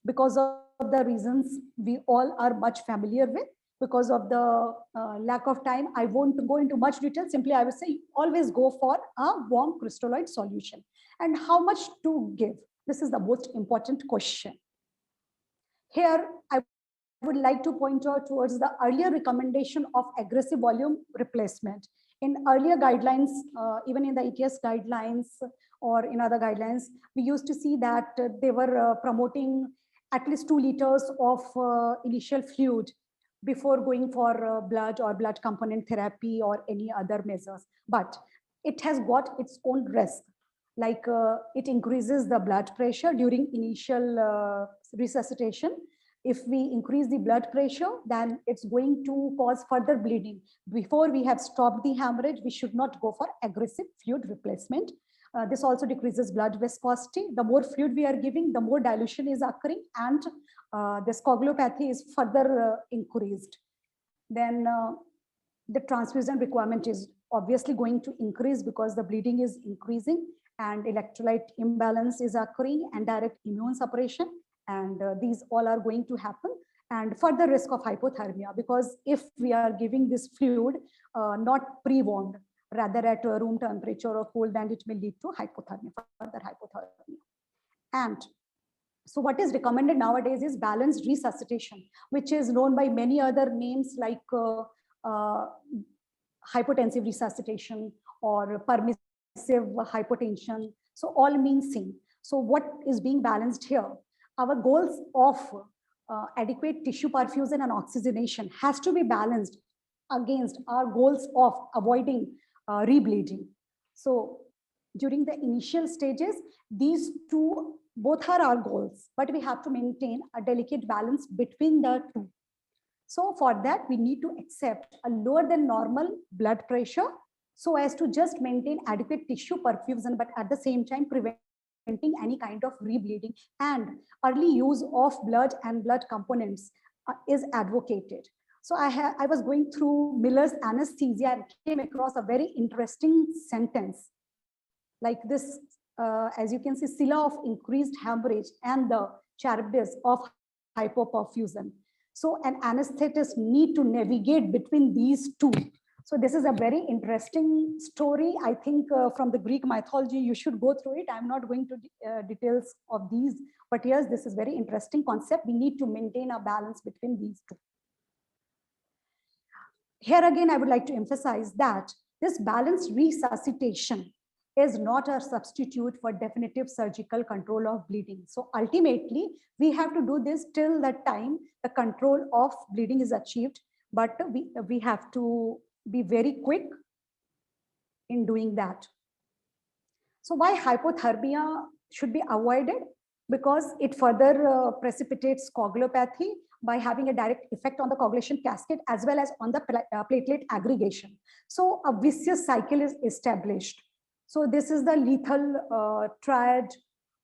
because of the reasons we all are much familiar with. Because of the lack of time, I won't go into much detail. Simply, I would say always go for a warm crystalloid solution. And how much to give? This is the most important question. Here, I would like to point out towards the earlier recommendation of aggressive volume replacement. In earlier guidelines, even in the ETS guidelines or in other guidelines, we used to see that they were promoting at least 2 liters of initial fluid before going for blood or blood component therapy or any other measures. But it has got its own risk. Like it increases the blood pressure during initial resuscitation. If we increase the blood pressure, then it's going to cause further bleeding. Before we have stopped the hemorrhage, we should not go for aggressive fluid replacement. This also decreases blood viscosity. The more fluid we are giving, the more dilution is occurring, and this coagulopathy is further increased. Then the transfusion requirement is obviously going to increase, because the bleeding is increasing and electrolyte imbalance is occurring and direct immune suppression. And these all are going to happen, and further risk of hypothermia, because if we are giving this fluid not pre-warmed, rather at room temperature or cold, then it may lead to hypothermia, further hypothermia. And so what is recommended nowadays is balanced resuscitation, which is known by many other names like hypotensive resuscitation or permissive hypotension. So all means same. So what is being balanced here? Our goals of adequate tissue perfusion and oxygenation has to be balanced against our goals of avoiding rebleeding. So during the initial stages, these two both are our goals, but we have to maintain a delicate balance between the two. So for that, we need to accept a lower than normal blood pressure so as to just maintain adequate tissue perfusion, but at the same time preventing any kind of rebleeding, and early use of blood and blood components is advocated. So I was going through Miller's anesthesia and came across a very interesting sentence. Like this as you can see, cilia of increased hemorrhage and the charbis of hypoperfusion. So an anesthetist need to navigate between these two. So this is a very interesting story. I think from the Greek mythology, you should go through it. I'm not going to details of these, but yes, this is very interesting concept. We need to maintain a balance between these two. Here again, I would like to emphasize that this balanced resuscitation is not a substitute for definitive surgical control of bleeding. So ultimately, we have to do this till the time the control of bleeding is achieved, but we have to be very quick in doing that. So why hypothermia should be avoided? Because it further precipitates coagulopathy by having a direct effect on the coagulation cascade as well as on the platelet aggregation. So a vicious cycle is established. So this is the lethal triad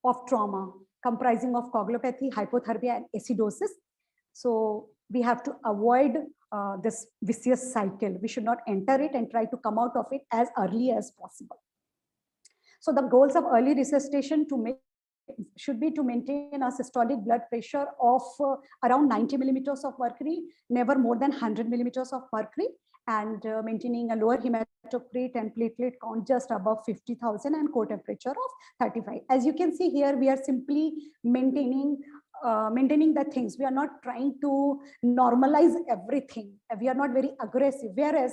of trauma comprising of coagulopathy, hypothermia, and acidosis. So we have to avoid this vicious cycle. We should not enter it and try to come out of it as early as possible. So the goals of early resuscitation should be to maintain a systolic blood pressure of around 90 millimeters of mercury, never more than 100 millimeters of mercury, and maintaining a lower hematocrit and platelet count just above 50,000 and core temperature of 35. As you can see here, we are simply maintaining the things. We are not trying to normalize everything. We are not very aggressive. Whereas,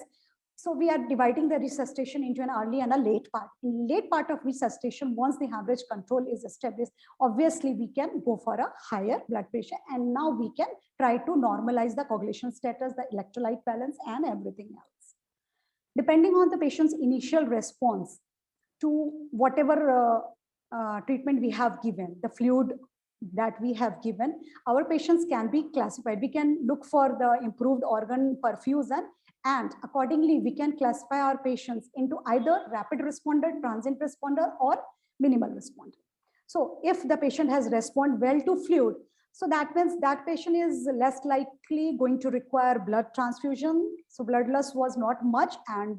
so we are dividing the resuscitation into an early and a late part. In late part of resuscitation, once the hemorrhage control is established, obviously we can go for a higher blood pressure, and now we can try to normalize the coagulation status, the electrolyte balance, and everything else. Depending on the patient's initial response to whatever treatment we have given, the fluid that we have given, our patients can be classified. We can look for the improved organ perfusion, and accordingly, we can classify our patients into either rapid responder, transient responder, or minimal responder. So if the patient has responded well to fluid, so that means that patient is less likely going to require blood transfusion. So blood loss was not much, and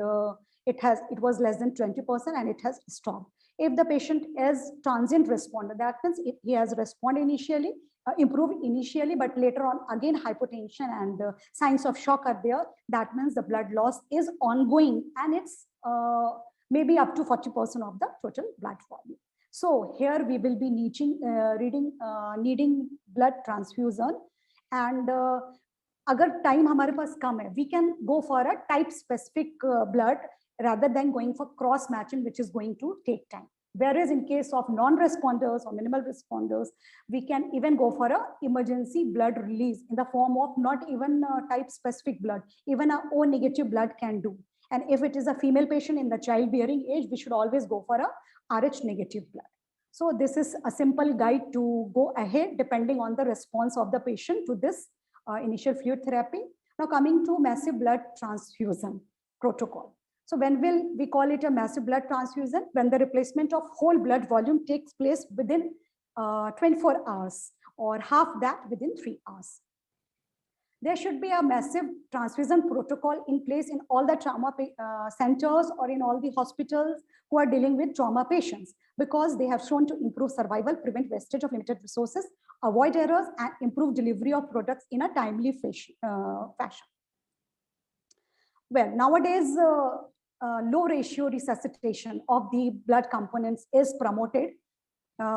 it was less than 20%, and it has stopped. If the patient is transient responder, that means he has responded initially, improved initially, but later on again hypotension and signs of shock are there. That means the blood loss is ongoing, and it's maybe up to 40% of the total blood volume. So here we will be needing blood transfusion, and agar time hamare paas kam hai, we can go for a type specific blood rather than going for cross matching, which is going to take time. Whereas in case of non-responders or minimal responders, we can even go for a emergency blood release in the form of not even type specific blood, even a O negative blood can do. And if it is a female patient in the childbearing age, we should always go for a Rh negative blood. So this is a simple guide to go ahead depending on the response of the patient to this initial fluid therapy. Now coming to massive blood transfusion protocol. So when will we call it a massive blood transfusion? When the replacement of whole blood volume takes place within 24 hours, or half that within 3 hours. There should be a massive transfusion protocol in place in all the trauma centers or in all the hospitals who are dealing with trauma patients, because they have shown to improve survival, prevent wastage of limited resources, avoid errors, and improve delivery of products in a timely fashion. Well, nowadays, low ratio resuscitation of the blood components is promoted,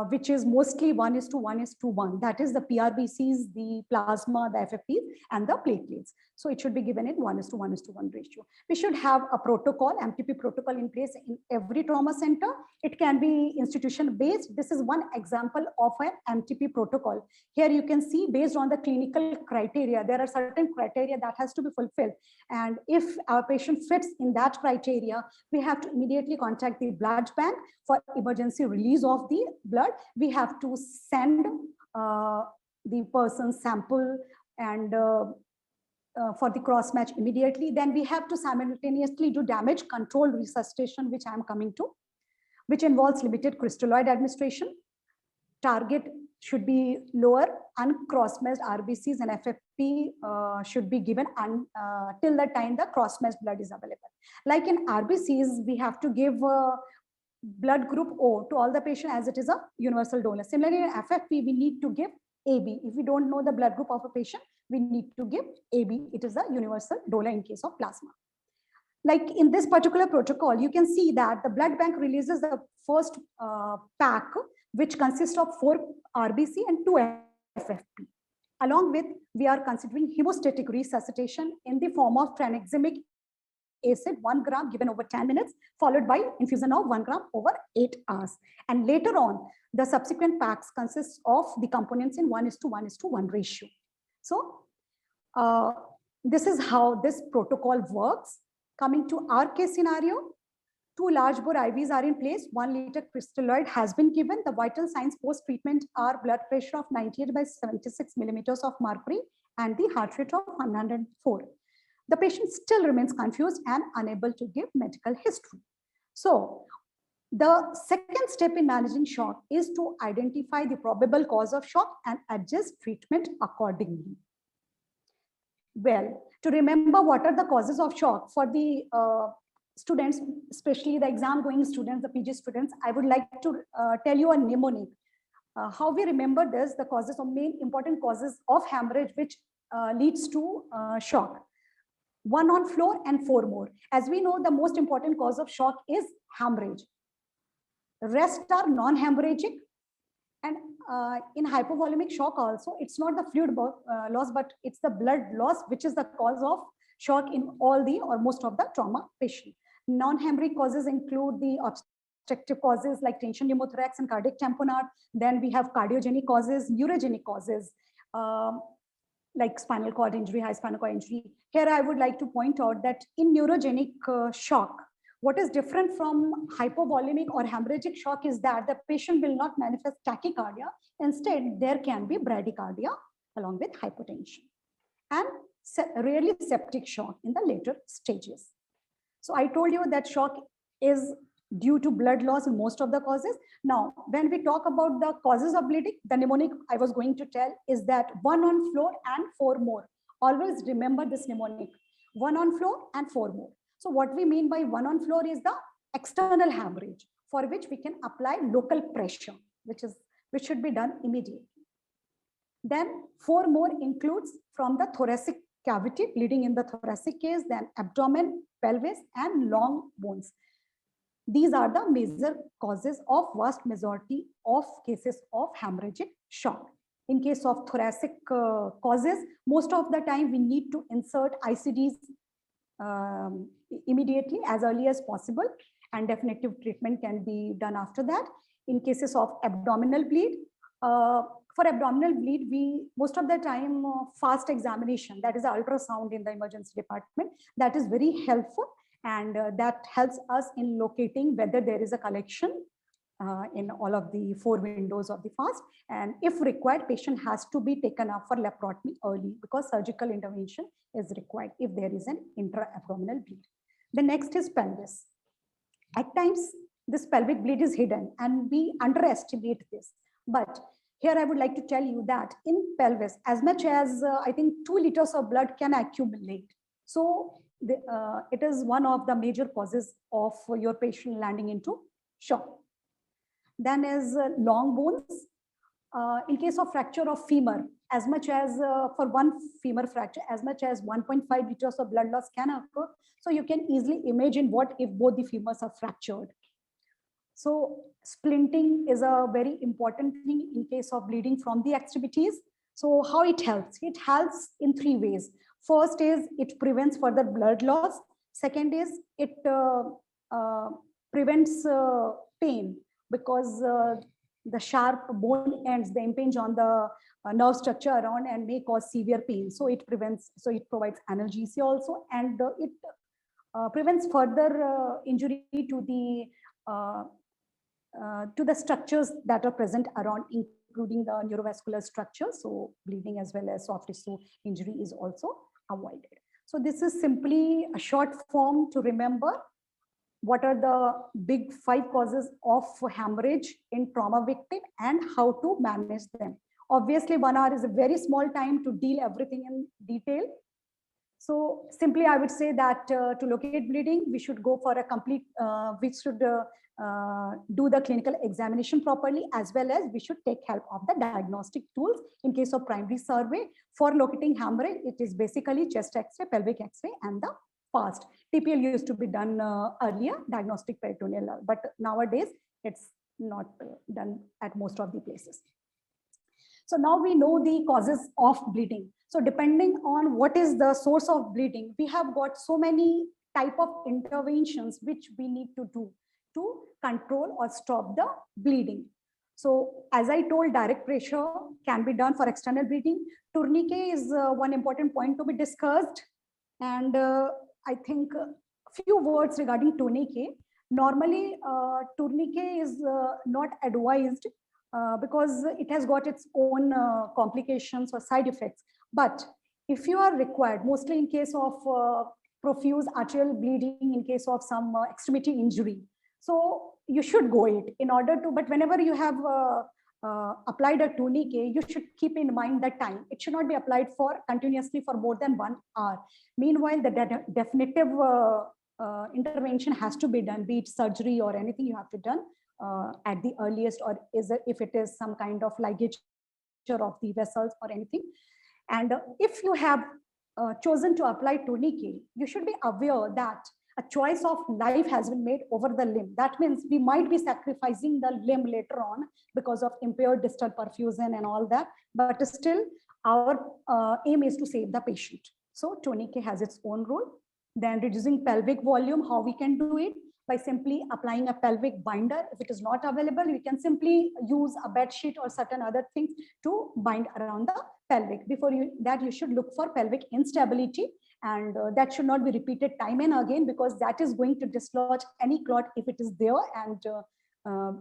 which is mostly 1:1:1. That is the PRBCs, the plasma, the FFPs, and the platelets. So it should be given in 1:1:1 ratio. We should have a protocol, MTP protocol in place in every trauma center. It can be institution based. This is one example of an MTP protocol. Here you can see, based on the clinical criteria, there are certain criteria that has to be fulfilled. And if our patient fits in that criteria, we have to immediately contact the blood bank for emergency release of the blood. We have to send the person's sample and for the cross match immediately. Then we have to simultaneously do damage control resuscitation, which I am coming to, which involves limited crystalloid administration. Target should be lower, uncross-matched RBCs and FFP should be given till the time the cross-matched blood is available. Like in RBCs, we have to give blood group O to all the patient as it is a universal donor. Similarly, in FFP, we need to give AB. If we don't know the blood group of a patient, we need to give AB. It is a universal donor in case of plasma. Like in this particular protocol, you can see that the blood bank releases the first pack, which consists of 4 RBC and 2 FFP. Along with, we are considering hemostatic resuscitation in the form of tranexamic acid 1 gram given over 10 minutes, followed by infusion of 1 gram over 8 hours. And later on, the subsequent packs consists of the components in 1:1:1 ratio. So this is how this protocol works. Coming to our case scenario, 2 large bore IVs are in place. 1 liter crystalloid has been given. The vital signs post-treatment are blood pressure of 98/76 millimeters of mercury and the heart rate of 104. The patient still remains confused and unable to give medical history. So the second step in managing shock is to identify the probable cause of shock and adjust treatment accordingly. Well, to remember what are the causes of shock for the students, especially the exam going students, the PG students, I would like to tell you a mnemonic. How we remember this, the causes of main important causes of hemorrhage which leads to shock. 1 on floor and 4 more. As we know, the most important cause of shock is hemorrhage. Rest are non-hemorrhagic. And in hypovolemic shock also, it's not the fluid loss, but it's the blood loss, which is the cause of shock in all the or most of the trauma patient. Non-hemorrhagic causes include the obstructive causes like tension pneumothorax and cardiac tamponade. Then we have cardiogenic causes, neurogenic causes, like spinal cord injury, high spinal cord injury. Here I would like to point out that in neurogenic shock, what is different from hypovolemic or hemorrhagic shock is that the patient will not manifest tachycardia. Instead, there can be bradycardia along with hypotension and rarely septic shock in the later stages. So I told you that shock is due to blood loss in most of the causes. Now, when we talk about the causes of bleeding, the mnemonic I was going to tell is that 1 on floor and 4 more. Always remember this mnemonic, 1 on floor and 4 more. So what we mean by 1 on floor is the external hemorrhage for which we can apply local pressure, which should be done immediately. Then 4 more includes from the thoracic cavity, bleeding in the thoracic case, then abdomen, pelvis, and long bones. These are the major causes of vast majority of cases of hemorrhagic shock. In case of thoracic causes, most of the time we need to insert ICDs immediately as early as possible, and definitive treatment can be done after that. In cases of abdominal bleed, for abdominal bleed, we most of the time fast examination, that is ultrasound in the emergency department, that is very helpful, and that helps us in locating whether there is a collection in all of the 4 windows of the fast. And if required, patient has to be taken up for laparotomy early because surgical intervention is required if there is an intra-abdominal bleed. The next is pelvis. At times, this pelvic bleed is hidden and we underestimate this. But here I would like to tell you that in pelvis, as much as I think 2 liters of blood can accumulate. So it is one of the major causes of your patient landing into shock. Then is long bones. In case of fracture of femur, as much as for 1 femur fracture, as much as 1.5 liters of blood loss can occur. So you can easily imagine what if both the femurs are fractured. So splinting is a very important thing in case of bleeding from the extremities. So how it helps? It helps in 3 ways. First is it prevents further blood loss. Second is it prevents pain, because the sharp bone ends, they impinge on the nerve structure around and may cause severe pain. So it prevents, so it provides analgesia also, and it prevents further injury to the structures that are present around, including the neurovascular structure. So bleeding as well as soft tissue injury is also avoided. So this is simply a short form to remember what are the big 5 causes of hemorrhage in trauma victim and how to manage them. Obviously, 1 hour is a very small time to deal everything in detail. So simply, I would say that to locate bleeding, we should go for a complete, we should do the clinical examination properly, as well as we should take help of the diagnostic tools. In case of primary survey, for locating hemorrhage, it is basically chest X-ray, pelvic X-ray, and the FAST. TPL used to be done earlier, diagnostic peritoneal, but nowadays it's not done at most of the places. So now we know the causes of bleeding. So depending on what is the source of bleeding, we have got so many type of interventions which we need to do to control or stop the bleeding. So as I told, direct pressure can be done for external bleeding. Tourniquet is one important point to be discussed. And I think a few words regarding tourniquet. Normally, tourniquet is not advised because it has got its own complications or side effects. But if you are required, mostly in case of profuse arterial bleeding, in case of some extremity injury, so you should go it in order to, but whenever you have applied a tourniquet, you should keep in mind the time. It should not be applied for continuously for more than 1 hour. Meanwhile, the definitive intervention has to be done, be it surgery or anything you have to done at the earliest, or if it is some kind of ligature of the vessels or anything. And if you have chosen to apply tourniquet, you should be aware that a choice of life has been made over the limb. That means we might be sacrificing the limb later on because of impaired distal perfusion and all that, but still our aim is to save the patient. So tourniquet has its own role. Then reducing pelvic volume, how we can do it? By simply applying a pelvic binder. If it is not available, you can simply use a bed sheet or certain other things to bind around the pelvic. Before that, you should look for pelvic instability, and that should not be repeated time and again, because that is going to dislodge any clot if it is there, and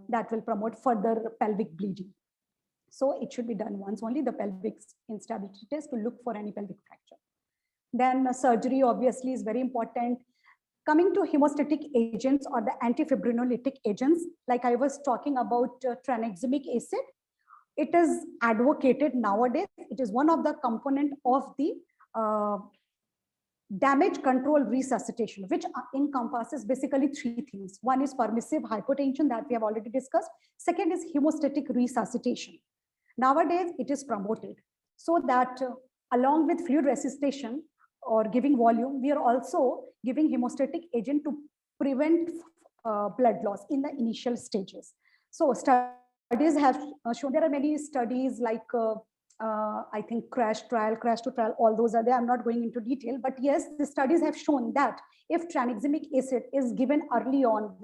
that will promote further pelvic bleeding. So it should be done once only, the pelvic instability test, to look for any pelvic fracture. Then surgery obviously is very important. Coming to hemostatic agents or the antifibrinolytic agents, like I was talking about tranexamic acid, it is advocated nowadays. It is one of the component of the damage control resuscitation, which encompasses basically 3 things. One is permissive hypotension that we have already discussed. Second is hemostatic resuscitation. Nowadays, it is promoted so that along with fluid resuscitation or giving volume, we are also giving hemostatic agent to prevent blood loss in the initial stages. So studies have shown, there are many studies like I think crash to trial, all those are there. I'm not going into detail, but yes, the studies have shown that if tranexamic acid is given early on,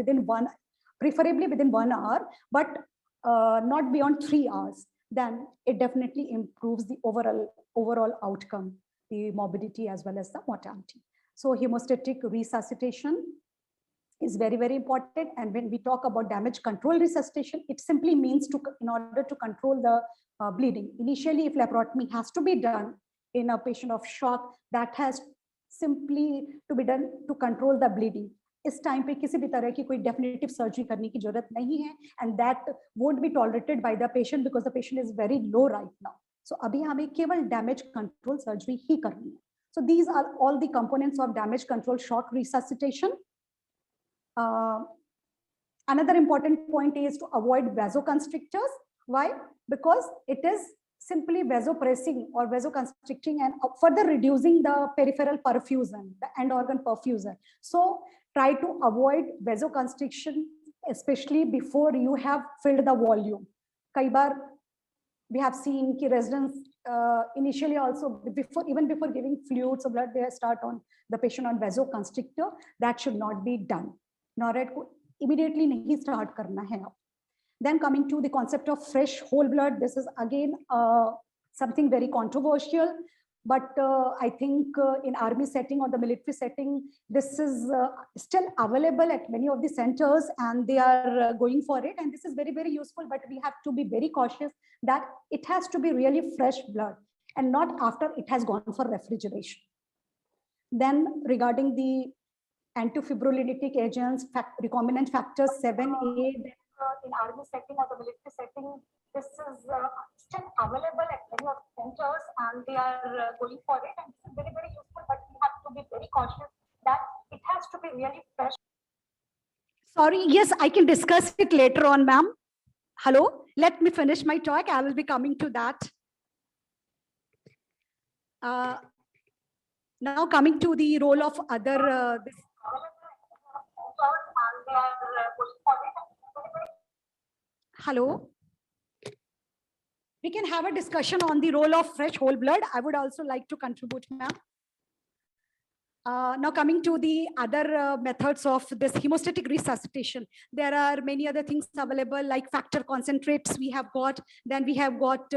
preferably within 1 hour, but not beyond 3 hours, then it definitely improves the overall outcome, the morbidity as well as the mortality. So hemostatic resuscitation is very, very important. And when we talk about damage control resuscitation, it simply means in order to control the bleeding. Initially, if laparotomy has to be done in a patient of shock, that has simply to be done to control the bleeding. इस time पे किसी भी तरह की कोई definitive surgery करने की जरूरत नहीं है, and that won't be tolerated by the patient because the patient is very low right now. So अभी हमें केवल डैमेज कंट्रोल सर्जरी ही करनी है. So these are all the components of damage control shock resuscitation. Another important point is to avoid vasoconstrictors. Why? Because it is simply vasopressing or vasoconstricting and further reducing the peripheral perfusion, the end organ perfusion. So try to avoid vasoconstriction, especially before you have filled the volume. Kai baar we have seen ki residents initially also even before giving fluids or blood, they start on the patient on vasoconstrictor. That should not be done. Norad ko immediately nahi start karna hai. Then coming to the concept of fresh whole blood, this is again something very controversial, but I think in army setting or the military setting, this is still available at many of the centers, and they are going for it, and this is very, very useful, but we have to be very cautious that it has to be really fresh blood and not after it has gone for refrigeration. Then regarding the antifibrinolytic agents, recombinant factor 7A, in army setting or the military setting, this is still available at many of the centers, and they are going for it, and this is very, very useful, but we have to be very conscious that it has to be really fresh. Sorry, yes, I can discuss it later on, ma'am. Hello, let me finish my talk. I will be coming to that. Now coming to the role of other, hello. We can have a discussion on the role of fresh whole blood. I would also like to contribute, ma'am. Now coming to the other methods of this hemostatic resuscitation, there are many other things available like factor concentrates we have got. Then we have got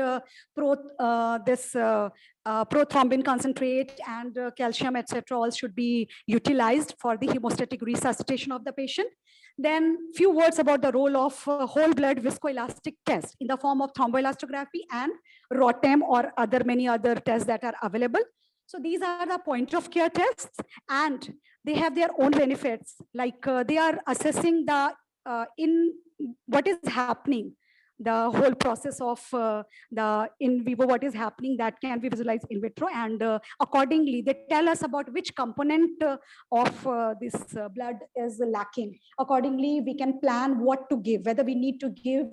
prothrombin concentrate and calcium, etc. all should be utilized for the hemostatic resuscitation of the patient. Then few words about the role of whole blood viscoelastic test in the form of thromboelastography and ROTEM or many other tests that are available. So these are the point of care tests and they have their own benefits. Like they are assessing the in what is happening, the whole process of the in vivo, what is happening that can be visualized in vitro. And accordingly, they tell us about which component of this blood is lacking. Accordingly, we can plan what to give, whether we need to give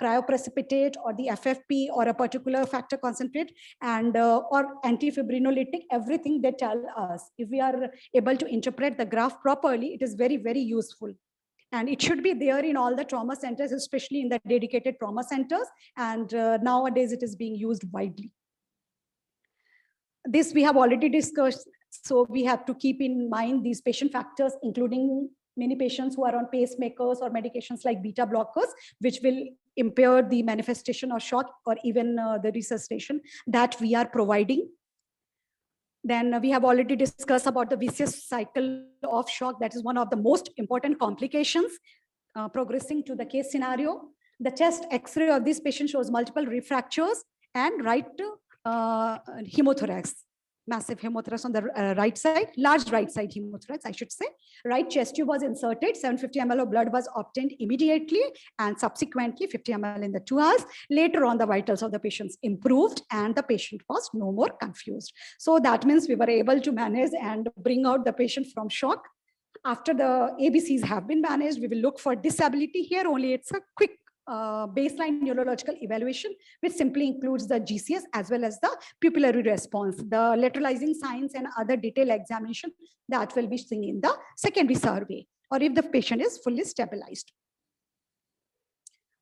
cryoprecipitate or the FFP or a particular factor concentrate and or antifibrinolytic, everything they tell us. If we are able to interpret the graph properly, it is very, very useful. And it should be there in all the trauma centers, especially in the dedicated trauma centers. And nowadays it is being used widely. This we have already discussed. So we have to keep in mind these patient factors, including many patients who are on pacemakers or medications like beta blockers, which will impair the manifestation or shock or even the resuscitation that we are providing. Then we have already discussed about the vicious cycle of shock. That is one of the most important complications. Progressing to the case scenario, the chest X-ray of this patient shows multiple refractures and right hemothorax, massive hemothorax on the right side, large right side hemothorax, I should say. Right chest tube was inserted, 750 ml of blood was obtained immediately and subsequently 50 ml in the 2 hours. Later on, the vitals of the patients improved and the patient was no more confused. So that means we were able to manage and bring out the patient from shock. After the ABCs have been managed, we will look for disability. Here only it's a quick baseline neurological evaluation, which simply includes the GCS as well as the pupillary response, the lateralizing signs and other detailed examination that will be seen in the secondary survey, or if the patient is fully stabilized.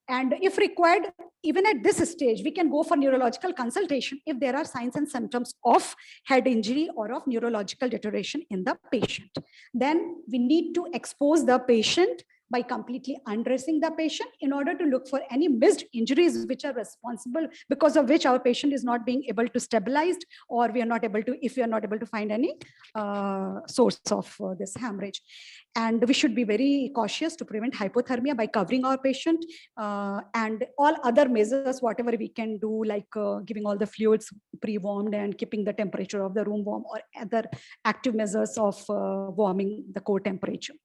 And if required, even at this stage, we can go for neurological consultation if there are signs and symptoms of head injury or of neurological deterioration in the patient. Then we need to expose the patient by completely undressing the patient in order to look for any missed injuries which are responsible, because of which our patient is not being able to stabilize, or we are not able to, if we are not able to find any source of this hemorrhage. And we should be very cautious to prevent hypothermia by covering our patient and all other measures, whatever we can do, like giving all the fluids pre-warmed and keeping the temperature of the room warm, or other active measures of warming the core temperature.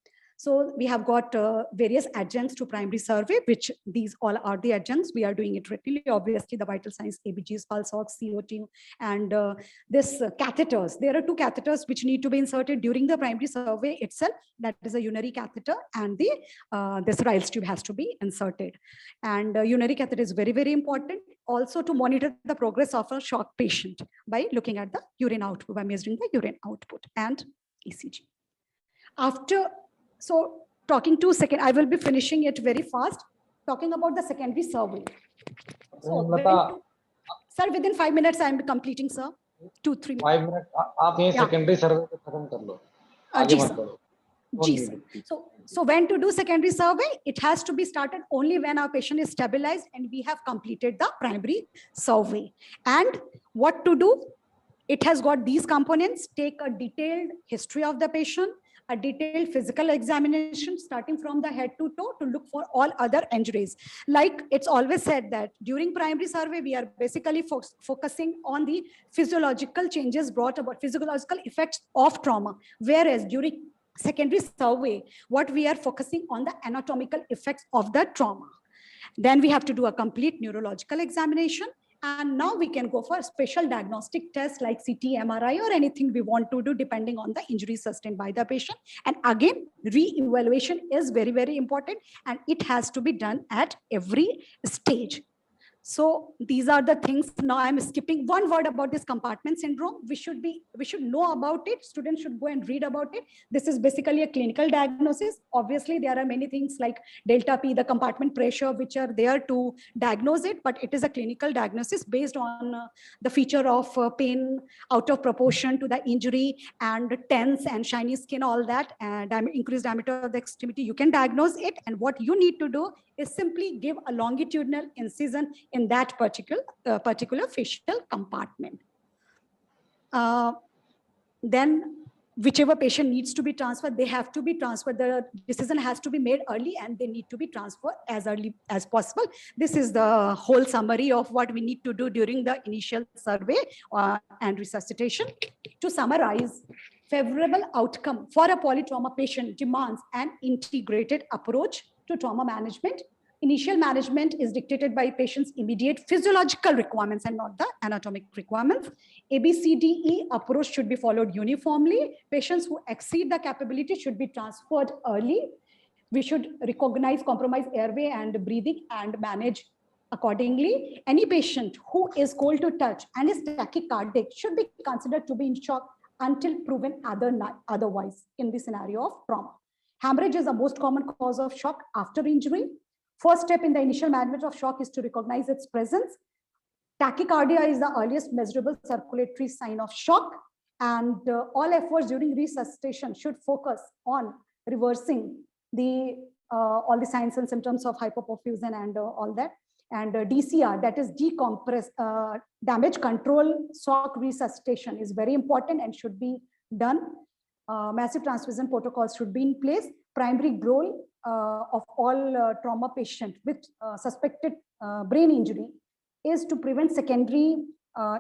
So we have got various adjuncts to primary survey, which these all are the adjuncts. We are doing it regularly. Obviously, the vital signs, ABGs, pulse ox, CO2, and this catheters. There are 2 catheters which need to be inserted during the primary survey itself. That is a urinary catheter, and the this Ryle's tube has to be inserted. And urinary catheter is very, very important. Also to monitor the progress of a shock patient by looking at the urine output, by measuring the urine output and ECG. So talking to second, I will be finishing it very fast, talking about the secondary survey. So, sir, within 5 minutes, I am completing, sir. 2-3 minutes. 5 minutes. आप ये secondary survey को खत्म कर लो. आगे मत करो. So when to do secondary survey? It has to be started only when our patient is stabilized and we have completed the primary survey. And what to do? It has got these components. Take a detailed history of the patient, a detailed physical examination starting from the head to toe to look for all other injuries. Like it's always said that during primary survey, we are basically focusing on the physiological changes brought about, physiological effects of trauma. Whereas during secondary survey, what we are focusing on the anatomical effects of the trauma. Then we have to do a complete neurological examination. And now we can go for special diagnostic tests like CT, MRI, or anything we want to do depending on the injury sustained by the patient. And again, re-evaluation is very, very important, and it has to be done at every stage. So these are the things. Now I'm skipping one word about this compartment syndrome. We should know about it. Students should go and read about it. This is basically a clinical diagnosis. Obviously, there are many things like delta P, the compartment pressure, which are there to diagnose it, but it is a clinical diagnosis based on the feature of pain out of proportion to the injury and tense and shiny skin, all that, and increased diameter of the extremity. You can diagnose it, and what you need to do is simply give a longitudinal incision in that particular facial compartment. Then whichever patient needs to be transferred, they have to be transferred. The decision has to be made early, and they need to be transferred as early as possible. This is the whole summary of what we need to do during the initial survey and resuscitation. To summarize, favorable outcome for a polytrauma patient demands an integrated approach to trauma management. Initial management is dictated by patient's immediate physiological requirements and not the anatomic requirements. ABCDE approach should be followed uniformly. Patients who exceed the capability should be transferred early. We should recognize compromised airway and breathing and manage accordingly. Any patient who is cold to touch and is tachycardic should be considered to be in shock until proven otherwise in the scenario of trauma. Hemorrhage is the most common cause of shock after injury. First step in the initial management of shock is to recognize its presence. Tachycardia is the earliest measurable circulatory sign of shock, and all efforts during resuscitation should focus on reversing all the signs and symptoms of hypoperfusion and all that. And DCR, that is decompress, damage control shock resuscitation, is very important and should be done. Massive transfusion protocols should be in place. Primary goal of all trauma patients with suspected brain injury is to prevent secondary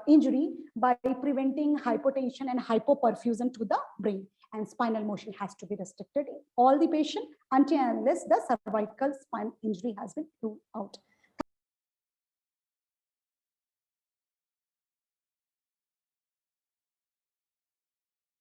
injury by preventing hypotension and hypoperfusion to the brain, and spinal motion has to be restricted in all the patient until and unless the cervical spine injury has been ruled out.